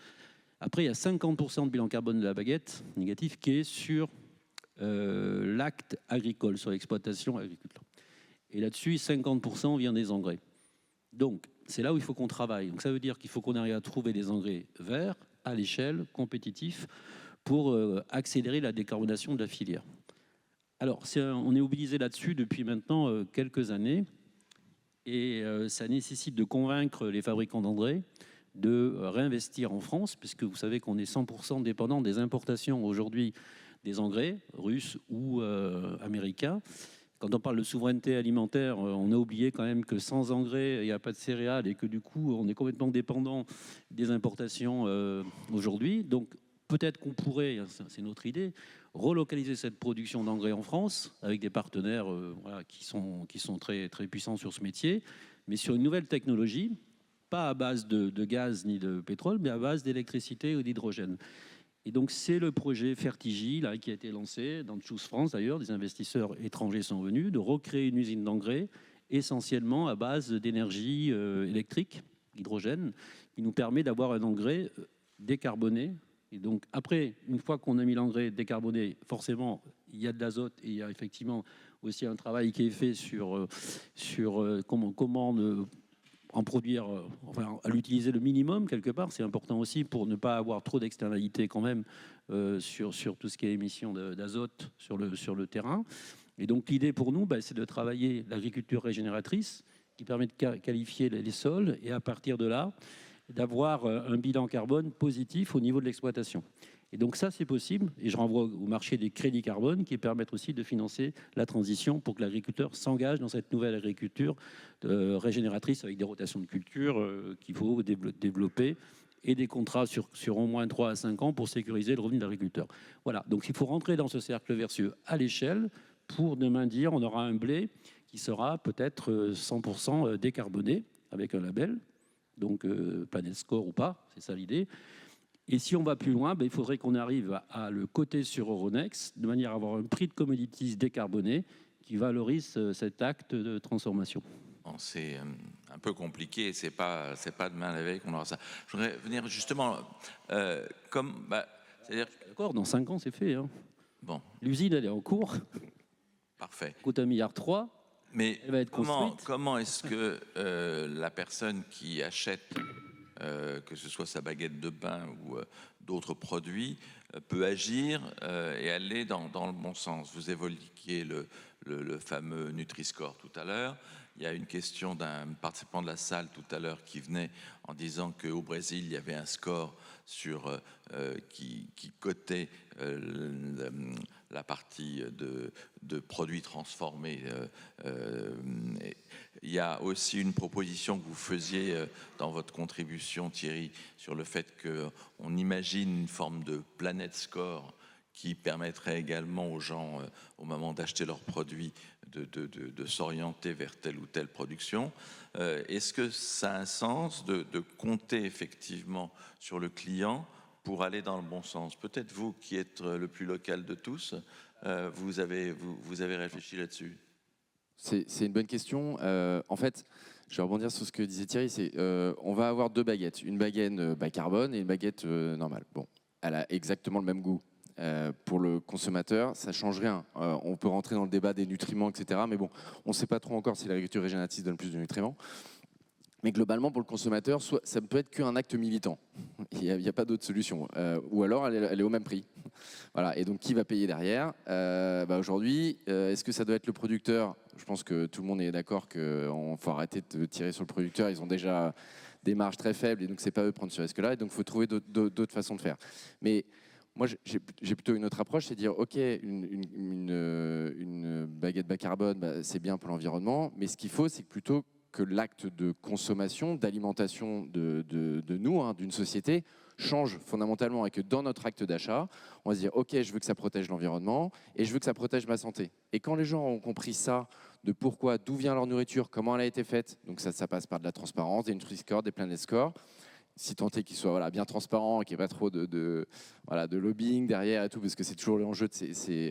Après, il y a 50% de bilan carbone de la baguette négatif qui est sur l'acte agricole, sur l'exploitation agricole. Et là-dessus, 50% vient des engrais. Donc, c'est là où il faut qu'on travaille. Donc, ça veut dire qu'il faut qu'on arrive à trouver des engrais verts, à l'échelle, compétitifs, pour accélérer la décarbonation de la filière. Alors, on est mobilisé là-dessus depuis maintenant quelques années. Et ça nécessite de convaincre les fabricants d'engrais de réinvestir en France, puisque vous savez qu'on est 100% dépendant des importations aujourd'hui des engrais russes ou américains. Quand on parle de souveraineté alimentaire, on a oublié quand même que sans engrais, il n'y a pas de céréales et que du coup, on est complètement dépendant des importations aujourd'hui. Donc, peut-être qu'on pourrait, c'est notre idée, relocaliser cette production d'engrais en France avec des partenaires qui sont très, très puissants sur ce métier, mais sur une nouvelle technologie, pas à base de gaz ni de pétrole, mais à base d'électricité ou d'hydrogène. Et donc, c'est le projet Fertigi là, qui a été lancé dans Choose France, d'ailleurs. Des investisseurs étrangers sont venus, de recréer une usine d'engrais essentiellement à base d'énergie électrique, hydrogène, qui nous permet d'avoir un engrais décarboné. Et donc, après, une fois qu'on a mis l'engrais décarboné, forcément, il y a de l'azote et il y a effectivement aussi un travail qui est fait sur comment en produire, enfin, à l'utiliser le minimum quelque part. C'est important aussi pour ne pas avoir trop d'externalités quand même sur tout ce qui est émission d'azote sur le terrain. Et donc l'idée pour nous, c'est de travailler l'agriculture régénératrice qui permet de qualifier les sols et à partir de là, d'avoir un bilan carbone positif au niveau de l'exploitation. Et donc ça, c'est possible. Et je renvoie au marché des crédits carbone qui permettent aussi de financer la transition pour que l'agriculteur s'engage dans cette nouvelle agriculture régénératrice avec des rotations de culture qu'il faut développer et des contrats sur au moins 3 à 5 ans pour sécuriser le revenu de l'agriculteur. Voilà, donc il faut rentrer dans ce cercle vertueux à l'échelle pour demain dire on aura un blé qui sera peut-être 100% décarboné avec un label, donc Planet Score ou pas, c'est ça l'idée. Et si on va plus loin, il faudrait qu'on arrive à le coter sur Euronext de manière à avoir un prix de commodities décarboné qui valorise cet acte de transformation. Bon, c'est un peu compliqué, c'est pas demain la veille qu'on aura ça. Je voudrais venir justement c'est-à-dire. D'accord, dans 5 ans c'est fait. Hein. Bon. L'usine elle est en cours. Parfait. Coûte 1,3 milliard. Mais elle va être construite. Comment est-ce que la personne qui achète que ce soit sa baguette de pain ou d'autres produits, peut agir et aller dans le bon sens? Vous évoquiez le fameux Nutri-Score tout à l'heure. Il y a une question d'un participant de la salle tout à l'heure qui venait en disant qu'au Brésil, il y avait un score qui cotait la partie de produits transformés. Il y a aussi une proposition que vous faisiez dans votre contribution, Thierry, sur le fait qu'on imagine une forme de Planet Score qui permettrait également aux gens, au moment d'acheter leurs produits, de s'orienter vers telle ou telle production. Est-ce que ça a un sens de compter effectivement sur le client pour aller dans le bon sens? Peut-être vous qui êtes le plus local de tous, vous avez réfléchi là-dessus. C'est une bonne question. En fait, je vais rebondir sur ce que disait Thierry. On va avoir 2 baguettes. Une baguette bas carbone et une baguette normale. Bon, elle a exactement le même goût. Pour le consommateur, ça ne change rien. On peut rentrer dans le débat des nutriments, etc. Mais bon, on ne sait pas trop encore si l'agriculture régénérative donne plus de nutriments. Mais globalement, pour le consommateur, ça ne peut être qu'un acte militant. Il n'y a pas d'autre solution. Ou alors, elle est au même prix. Voilà. Et donc, qui va payer derrière? Aujourd'hui, est-ce que ça doit être le producteur? Je pense que tout le monde est d'accord qu'il faut arrêter de tirer sur le producteur. Ils ont déjà des marges très faibles et donc, ce n'est pas eux de prendre ce risque-là. Et donc, il faut trouver d'autres façons de faire. Mais moi, j'ai plutôt une autre approche, c'est de dire, OK, une baguette bas carbone, c'est bien pour l'environnement. Mais ce qu'il faut, c'est plutôt que l'acte de consommation, d'alimentation de nous, d'une société, change fondamentalement et que dans notre acte d'achat, on va se dire « Ok, je veux que ça protège l'environnement et je veux que ça protège ma santé ». Et quand les gens ont compris ça, de pourquoi, d'où vient leur nourriture, comment elle a été faite, donc ça passe par de la transparence, des Nutri-Score, des Planet Score, si tant est qu'ils soient bien transparents et qu'il n'y ait pas trop de lobbying derrière et tout, parce que c'est toujours l'enjeu de ces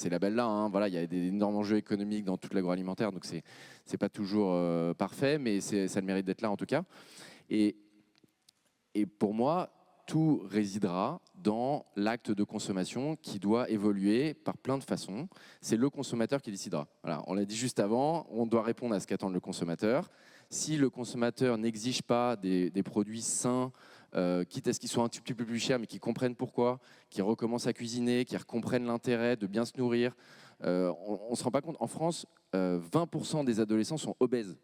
labels-là. Voilà, il y a des énormes enjeux économiques dans toute l'agroalimentaire, donc c'est pas toujours parfait, mais ça a le mérite d'être là en tout cas. Et pour moi, tout résidera dans l'acte de consommation qui doit évoluer par plein de façons. C'est le consommateur qui décidera. Voilà, on l'a dit juste avant, on doit répondre à ce qu'attend le consommateur. Si le consommateur n'exige pas des produits sains, quitte à ce qu'ils soient un petit peu plus chers, mais qui comprennent pourquoi, qui recommencent à cuisiner, qui comprennent l'intérêt de bien se nourrir, on ne se rend pas compte. En France, 20% des adolescents sont obèses.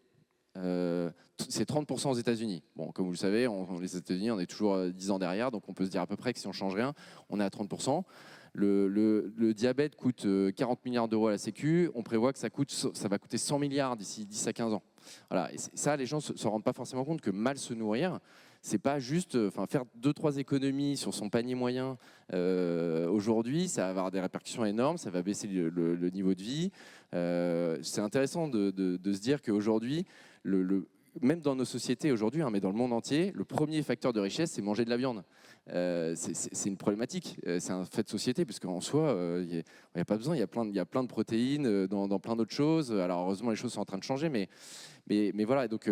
C'est 30% aux États-Unis. Bon, comme vous le savez, les États-Unis, on est toujours 10 ans derrière, donc on peut se dire à peu près que si on ne change rien, on est à 30%. Le diabète coûte 40 milliards d'euros à la Sécu. On prévoit que ça va coûter 100 milliards d'ici 10 à 15 ans. Voilà. Et ça, les gens ne se rendent pas forcément compte que mal se nourrir, c'est pas juste faire 2-3 économies sur son panier moyen aujourd'hui, ça va avoir des répercussions énormes, ça va baisser le niveau de vie. C'est intéressant de se dire qu'aujourd'hui, même dans nos sociétés aujourd'hui, mais dans le monde entier, le premier facteur de richesse, c'est manger de la viande. C'est une problématique, c'est un fait de société, puisqu'en soi, il n'y a pas besoin, il y a plein de protéines dans plein d'autres choses. Alors heureusement, les choses sont en train de changer, mais voilà, donc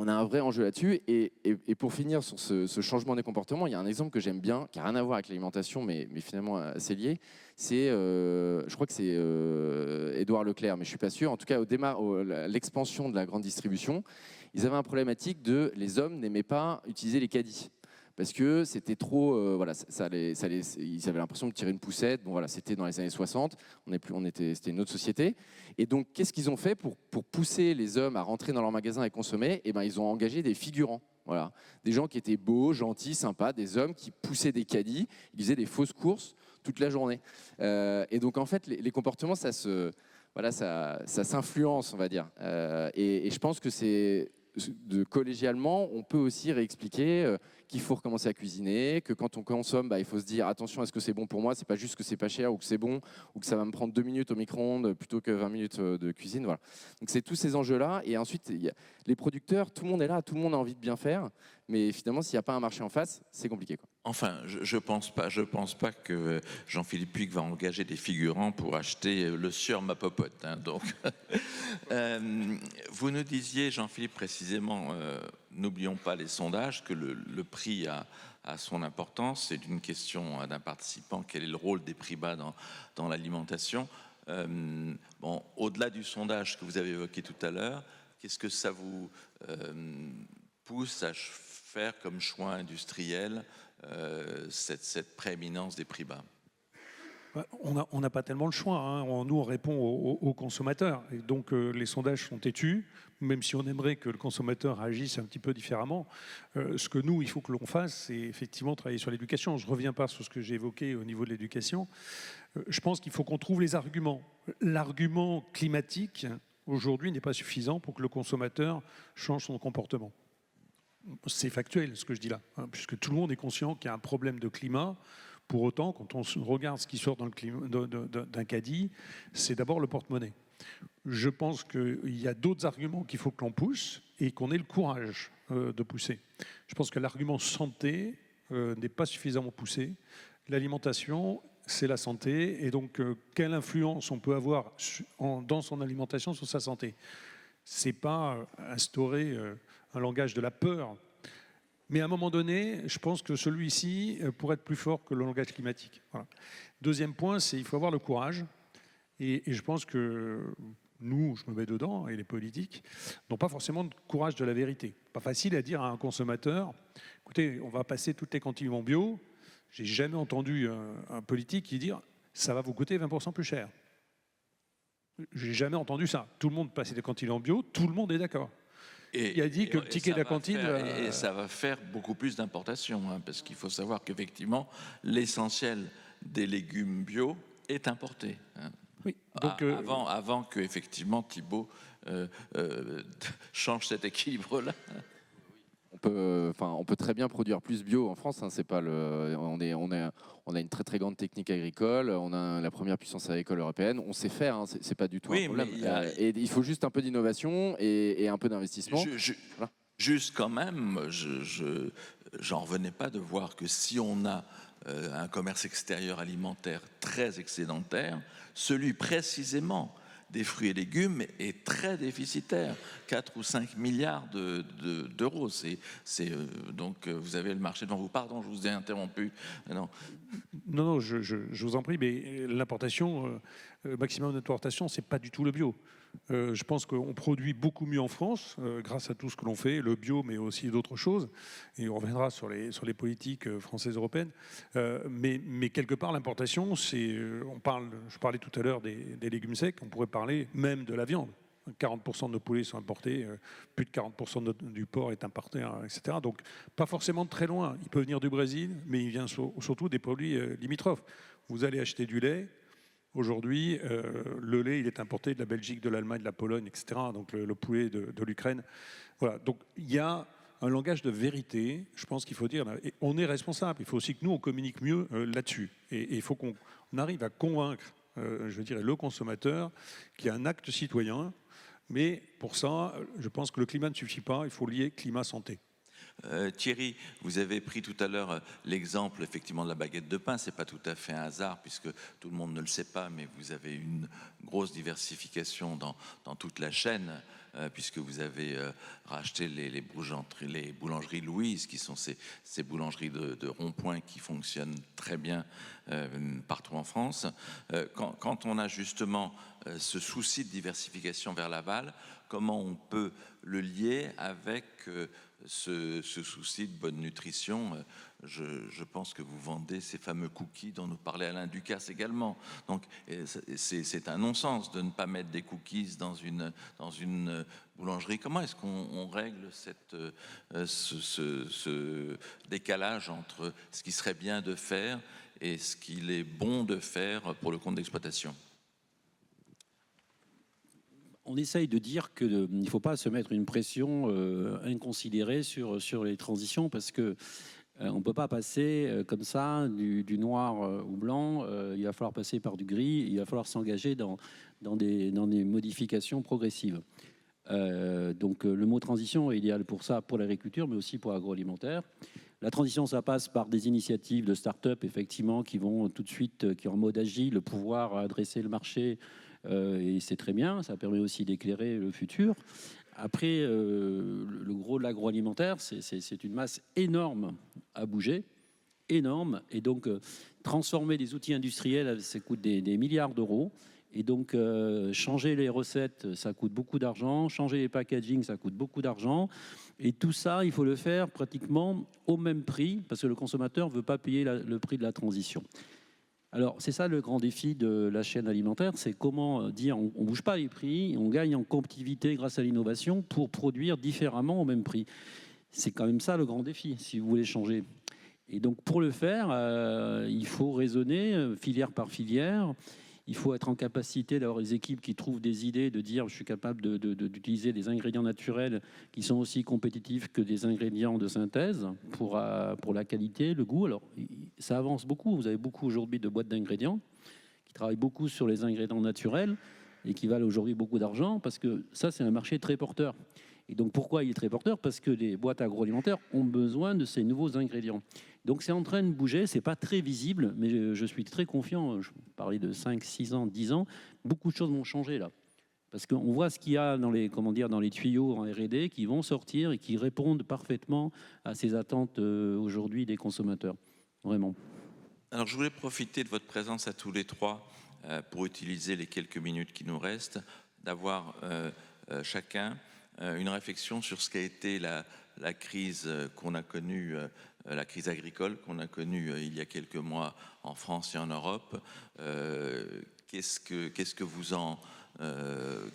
on a un vrai enjeu là-dessus. Et pour finir sur ce changement des comportements, il y a un exemple que j'aime bien, qui n'a rien à voir avec l'alimentation, mais finalement assez lié. Je crois que c'est Édouard Leclerc, mais je ne suis pas sûr. En tout cas, l'expansion de la grande distribution, ils avaient un problématique les hommes n'aimaient pas utiliser les caddies. Parce que c'était trop, ils avaient l'impression de tirer une poussette. Bon, voilà, c'était dans les années 60, c'était une autre société. Et donc, qu'est-ce qu'ils ont fait pour pousser les hommes à rentrer dans leur magasin et consommer? Ils ont engagé des figurants. Voilà. Des gens qui étaient beaux, gentils, sympas, des hommes qui poussaient des caddies, ils faisaient des fausses courses toute la journée. Et donc, en fait, les comportements, ça s'influence, on va dire. Et je pense que collégialement, on peut aussi réexpliquer qu'il faut recommencer à cuisiner, que quand on consomme, il faut se dire attention, est-ce que c'est bon pour moi? C'est pas juste que c'est pas cher ou que c'est bon ou que ça va me prendre 2 minutes au micro-ondes plutôt que 20 minutes de cuisine. Voilà. Donc c'est tous ces enjeux-là. Et ensuite, les producteurs, tout le monde est là, tout le monde a envie de bien faire, mais finalement, s'il n'y a pas un marché en face, c'est compliqué, quoi. Enfin, je pense pas que Jean-Philippe Puig va engager des figurants pour acheter le sieur ma popote. Donc, vous nous disiez, Jean-Philippe, précisément, n'oublions pas les sondages, que le prix a son importance. C'est une question d'un participant, quel est le rôle des prix bas dans l'alimentation? Au-delà du sondage que vous avez évoqué tout à l'heure, qu'est-ce que ça vous pousse à faire comme choix industriel, cette prééminence des prix bas? On n'a pas tellement le choix. Nous, on répond aux consommateurs. Et donc, les sondages sont têtus, même si on aimerait que le consommateur agisse un petit peu différemment. Ce que nous, il faut que l'on fasse, c'est effectivement travailler sur l'éducation. Je ne reviens pas sur ce que j'ai évoqué au niveau de l'éducation. Je pense qu'il faut qu'on trouve les arguments. L'argument climatique, aujourd'hui, n'est pas suffisant pour que le consommateur change son comportement. C'est factuel, ce que je dis là, puisque tout le monde est conscient qu'il y a un problème de climat. Pour autant, quand on regarde ce qui sort d'un caddie, c'est d'abord le porte-monnaie. Je pense qu'il y a d'autres arguments qu'il faut que l'on pousse et qu'on ait le courage de pousser. Je pense que l'argument santé n'est pas suffisamment poussé. L'alimentation, c'est la santé. Et donc, quelle influence on peut avoir dans son alimentation sur sa santé? Ce n'est pas instaurer un langage de la peur. Mais à un moment donné, je pense que celui-ci pourrait être plus fort que le langage climatique. Voilà. Deuxième point, c'est qu'il faut avoir le courage. Et je pense que nous, je me mets dedans, et les politiques, n'ont pas forcément de courage de la vérité. Pas facile à dire à un consommateur, écoutez, on va passer toutes les cantines en bio. J'ai jamais entendu un politique qui dire, ça va vous coûter 20% plus cher. J'ai jamais entendu ça. Tout le monde passe des cantines en bio, tout le monde est d'accord. Il a dit que le ticket de la cantine... Et ça va faire beaucoup plus d'importations, hein, parce qu'il faut savoir qu'effectivement, l'essentiel des légumes bio est importé. Hein. Oui, donc, avant que effectivement Thibault change cet équilibre-là. On peut très bien produire plus bio en France. Hein, c'est pas on a une très très grande technique agricole. On a la première puissance agricole européenne. On sait faire. Hein, c'est pas du tout un problème. Et il faut juste un peu d'innovation et un peu d'investissement. Voilà. Juste quand même, j'en revenais pas de voir que si on a un commerce extérieur alimentaire très excédentaire, celui précisément des fruits et légumes est très déficitaire, 4 ou 5 milliards d'euros. Donc vous avez le marché devant vous. Pardon, je vous ai interrompu. Non, je vous en prie, mais l'importation, maximum d'importation, c'est pas du tout le bio. Je pense qu'on produit beaucoup mieux en France grâce à tout ce que l'on fait, le bio, mais aussi d'autres choses. Et on reviendra sur les politiques françaises européennes. Mais quelque part, l'importation, c'est, je parlais tout à l'heure des légumes secs, on pourrait parler même de la viande. 40% de nos poulets sont importés, plus de 40% du porc est importé, etc. Donc, pas forcément de très loin. Il peut venir du Brésil, mais il vient surtout des produits limitrophes. Vous allez acheter du lait. Aujourd'hui, le lait, il est importé de la Belgique, de l'Allemagne, de la Pologne, etc. Donc le poulet de l'Ukraine. Voilà. Donc il y a un langage de vérité, je pense qu'il faut dire. Et on est responsable. Il faut aussi que nous, on communique mieux là-dessus. Et il faut qu'on arrive à convaincre, le consommateur qu'il y a un acte citoyen. Mais pour ça, je pense que le climat ne suffit pas. Il faut lier climat-santé. Thierry, vous avez pris tout à l'heure l'exemple effectivement de la baguette de pain. C'est pas tout à fait un hasard puisque tout le monde ne le sait pas, mais vous avez une grosse diversification dans toute la chaîne puisque vous avez racheté les boulangeries Louise, qui sont ces boulangeries de rond-point qui fonctionnent très bien partout en France. Quand on a justement ce souci de diversification vers l'aval, comment on peut le lier avec ce souci de bonne nutrition? Je pense que vous vendez ces fameux cookies dont nous parlait Alain Ducasse également. Donc c'est un non-sens de ne pas mettre des cookies dans une boulangerie. Comment est-ce qu'on règle ce décalage entre ce qui serait bien de faire et ce qu'il est bon de faire pour le compte d'exploitation? On essaye de dire qu'il ne faut pas se mettre une pression inconsidérée sur les transitions parce que on ne peut pas passer comme ça du noir au blanc. Il va falloir passer par du gris. Il va falloir s'engager dans des modifications progressives. Donc le mot transition est idéal pour ça, pour l'agriculture, mais aussi pour l'agroalimentaire. La transition, ça passe par des initiatives de start-up, effectivement, qui vont tout de suite, qui en mode agile, pouvoir adresser le marché. Et c'est très bien, ça permet aussi d'éclairer le futur. Après, le gros de l'agroalimentaire, c'est une masse énorme à bouger, énorme. Et donc, transformer des outils industriels, ça coûte des milliards d'euros. Et donc, changer les recettes, ça coûte beaucoup d'argent. Changer les packaging, ça coûte beaucoup d'argent. Et tout ça, il faut le faire pratiquement au même prix, parce que le consommateur ne veut pas payer le prix de la transition. Alors, c'est ça le grand défi de la chaîne alimentaire, c'est comment dire on ne bouge pas les prix, on gagne en compétitivité grâce à l'innovation pour produire différemment au même prix. C'est quand même ça le grand défi, si vous voulez changer. Et donc, pour le faire, il faut raisonner filière par filière. Il faut être en capacité d'avoir des équipes qui trouvent des idées, de dire je suis capable d'utiliser des ingrédients naturels qui sont aussi compétitifs que des ingrédients de synthèse pour la qualité, le goût. Alors ça avance beaucoup. Vous avez beaucoup aujourd'hui de boîtes d'ingrédients qui travaillent beaucoup sur les ingrédients naturels et qui valent aujourd'hui beaucoup d'argent parce que ça c'est un marché très porteur. Et donc pourquoi il est très porteur? Parce que les boîtes agroalimentaires ont besoin de ces nouveaux ingrédients. Donc c'est en train de bouger, c'est pas très visible, mais je suis très confiant. Je parlais de 5, 6 ans, 10 ans. Beaucoup de choses vont changer là. Parce qu'on voit ce qu'il y a dans les, comment dire, dans les tuyaux en R&D qui vont sortir et qui répondent parfaitement à ces attentes aujourd'hui des consommateurs. Vraiment. Alors, je voulais profiter de votre présence à tous les trois pour utiliser les quelques minutes qui nous restent, d'avoir chacun une réflexion sur ce qu'a été la crise qu'on a connue, la crise agricole qu'on a connue il y a quelques mois en France et en Europe. Qu'est-ce que vous en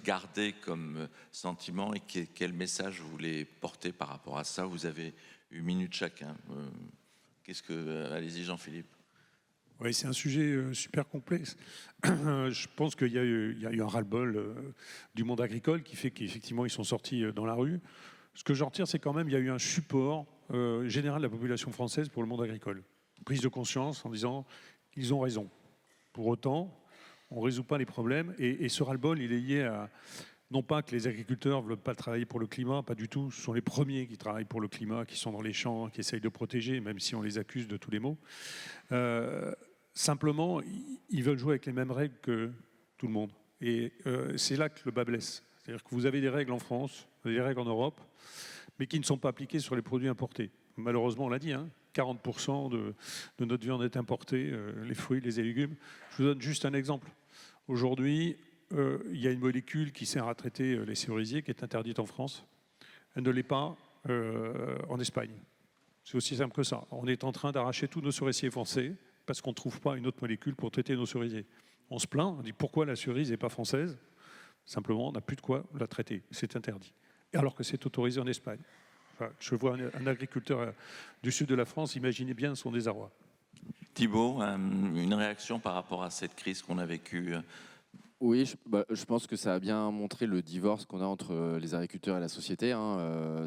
gardez comme sentiment et quel message vous voulez porter par rapport à ça? Vous avez une minute chacun. Allez-y, Jean-Philippe. Oui, c'est un sujet super complexe. Je pense qu'il y a eu un ras-le-bol du monde agricole qui fait qu'effectivement ils sont sortis dans la rue. Ce que j'en retire, c'est quand même qu'il y a eu un support général de la population française pour le monde agricole. Une prise de conscience en disant qu'ils ont raison. Pour autant, on ne résout pas les problèmes. Et ce ras-le-bol, il est lié à, non pas que les agriculteurs ne veulent pas travailler pour le climat, pas du tout. Ce sont les premiers qui travaillent pour le climat, qui sont dans les champs, qui essayent de protéger, même si on les accuse de tous les maux. Simplement, ils veulent jouer avec les mêmes règles que tout le monde. Et c'est là que le bas blesse. C'est-à-dire que vous avez des règles en France, vous avez des règles en Europe, mais qui ne sont pas appliquées sur les produits importés. Malheureusement, on l'a dit, 40% de notre viande est importée, les fruits, les légumes. Je vous donne juste un exemple. Aujourd'hui, il y a une molécule qui sert à traiter les cerisiers qui est interdite en France. Elle ne l'est pas en Espagne. C'est aussi simple que ça. On est en train d'arracher tous nos cerisiers français parce qu'on ne trouve pas une autre molécule pour traiter nos cerisiers. On se plaint, on dit pourquoi la cerise n'est pas française? Simplement, on n'a plus de quoi la traiter. C'est interdit. Alors que c'est autorisé en Espagne. Enfin, je vois un agriculteur du sud de la France, imaginez bien son désarroi. Thibault, une réaction par rapport à cette crise qu'on a vécue? Oui, je pense que ça a bien montré le divorce qu'on a entre les agriculteurs et la société.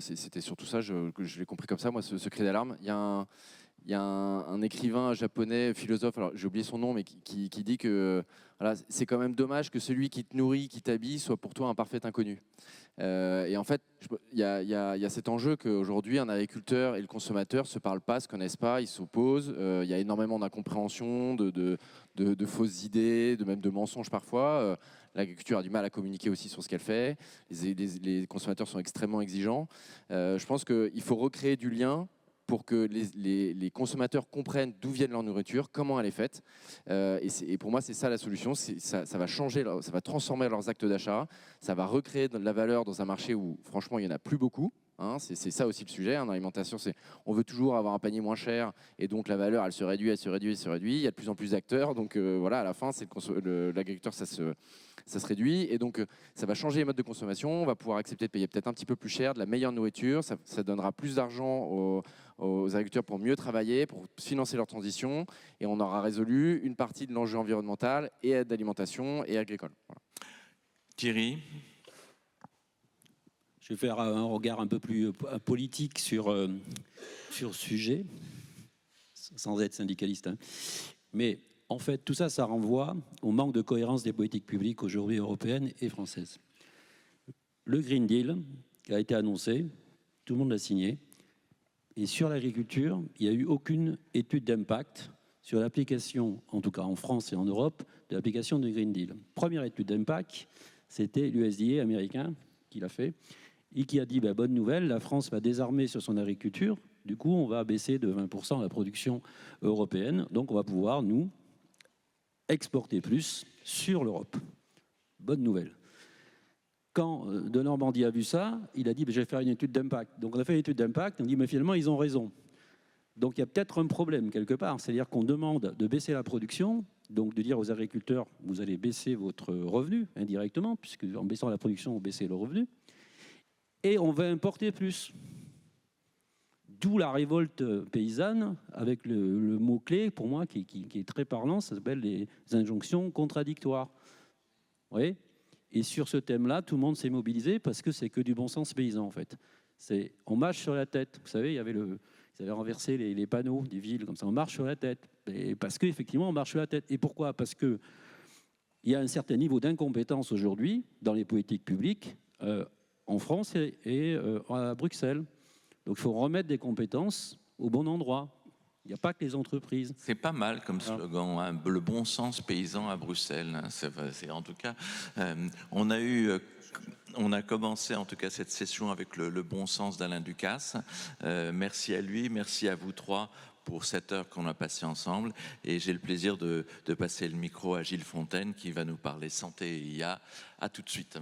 C'était surtout ça, que je l'ai compris comme ça, moi, ce cri d'alarme. Il y a un écrivain japonais, philosophe, alors j'ai oublié son nom, mais qui dit que voilà, c'est quand même dommage que celui qui te nourrit, qui t'habille, soit pour toi un parfait inconnu. Et en fait, il y a cet enjeu qu'aujourd'hui, un agriculteur et le consommateur ne se parlent pas, ne se connaissent pas, ils s'opposent. Il y a énormément d'incompréhension, de fausses idées, même de mensonges parfois. L'agriculture a du mal à communiquer aussi sur ce qu'elle fait. Les consommateurs sont extrêmement exigeants. Je pense qu'il faut recréer du lien pour que les consommateurs comprennent d'où vient leur nourriture, comment elle est faite. Et pour moi, c'est ça la solution. Ça va changer, ça va transformer leurs actes d'achat. Ça va recréer de la valeur dans un marché où, franchement, il n'y en a plus beaucoup. C'est ça aussi le sujet. Dans l'alimentation, on veut toujours avoir un panier moins cher. Et donc, la valeur, elle se réduit, elle se réduit, elle se réduit. Il y a de plus en plus d'acteurs. Donc, voilà, à la fin, l'agriculteur, ça se réduit. Et donc, ça va changer les modes de consommation. On va pouvoir accepter de payer peut-être un petit peu plus cher, de la meilleure nourriture. Ça donnera plus d'argent aux agriculteurs pour mieux travailler, pour financer leur transition. Et on aura résolu une partie de l'enjeu environnemental et d'alimentation et agricole. Voilà. Thierry? Je vais faire un regard un peu plus politique sur ce sujet, sans être syndicaliste. Mais en fait, tout ça, ça renvoie au manque de cohérence des politiques publiques aujourd'hui européennes et françaises. Le Green Deal qui a été annoncé, tout le monde l'a signé. Et sur l'agriculture, il n'y a eu aucune étude d'impact sur l'application, en tout cas en France et en Europe, de l'application du Green Deal. Première étude d'impact, c'était l'USDA américain qui l'a fait et qui a dit bonne nouvelle, la France va désarmer sur son agriculture. Du coup, on va baisser de 20% la production européenne. Donc, on va pouvoir, nous, exporter plus sur l'Europe. Bonne nouvelle. Quand de Normandie a vu ça, il a dit je vais faire une étude d'impact. Donc on a fait une étude d'impact, on dit mais finalement ils ont raison. Donc il y a peut-être un problème quelque part, c'est-à-dire qu'on demande de baisser la production, donc de dire aux agriculteurs vous allez baisser votre revenu indirectement, puisque en baissant la production vous baissez le revenu, et on va importer plus. D'où la révolte paysanne avec le mot-clé pour moi qui est très parlant, ça s'appelle les injonctions contradictoires. Vous voyez ? Et sur ce thème-là, tout le monde s'est mobilisé parce que c'est que du bon sens paysan, en fait. On marche sur la tête. Vous savez, ils avaient renversé les panneaux des villes, comme ça, on marche sur la tête. Et parce qu'effectivement, on marche sur la tête. Et pourquoi ? Parce qu'il y a un certain niveau d'incompétence aujourd'hui dans les politiques publiques en France et à Bruxelles. Donc, il faut remettre des compétences au bon endroit. Il n'y a pas que les entreprises. C'est pas mal comme slogan, hein, le bon sens paysan à Bruxelles. Hein, c'est en tout cas, on a commencé en tout cas cette session avec le bon sens d'Alain Ducasse. Merci à lui, merci à vous trois pour cette heure qu'on a passée ensemble. Et j'ai le plaisir de passer le micro à Gilles Fontaine qui va nous parler santé et IA. À tout de suite.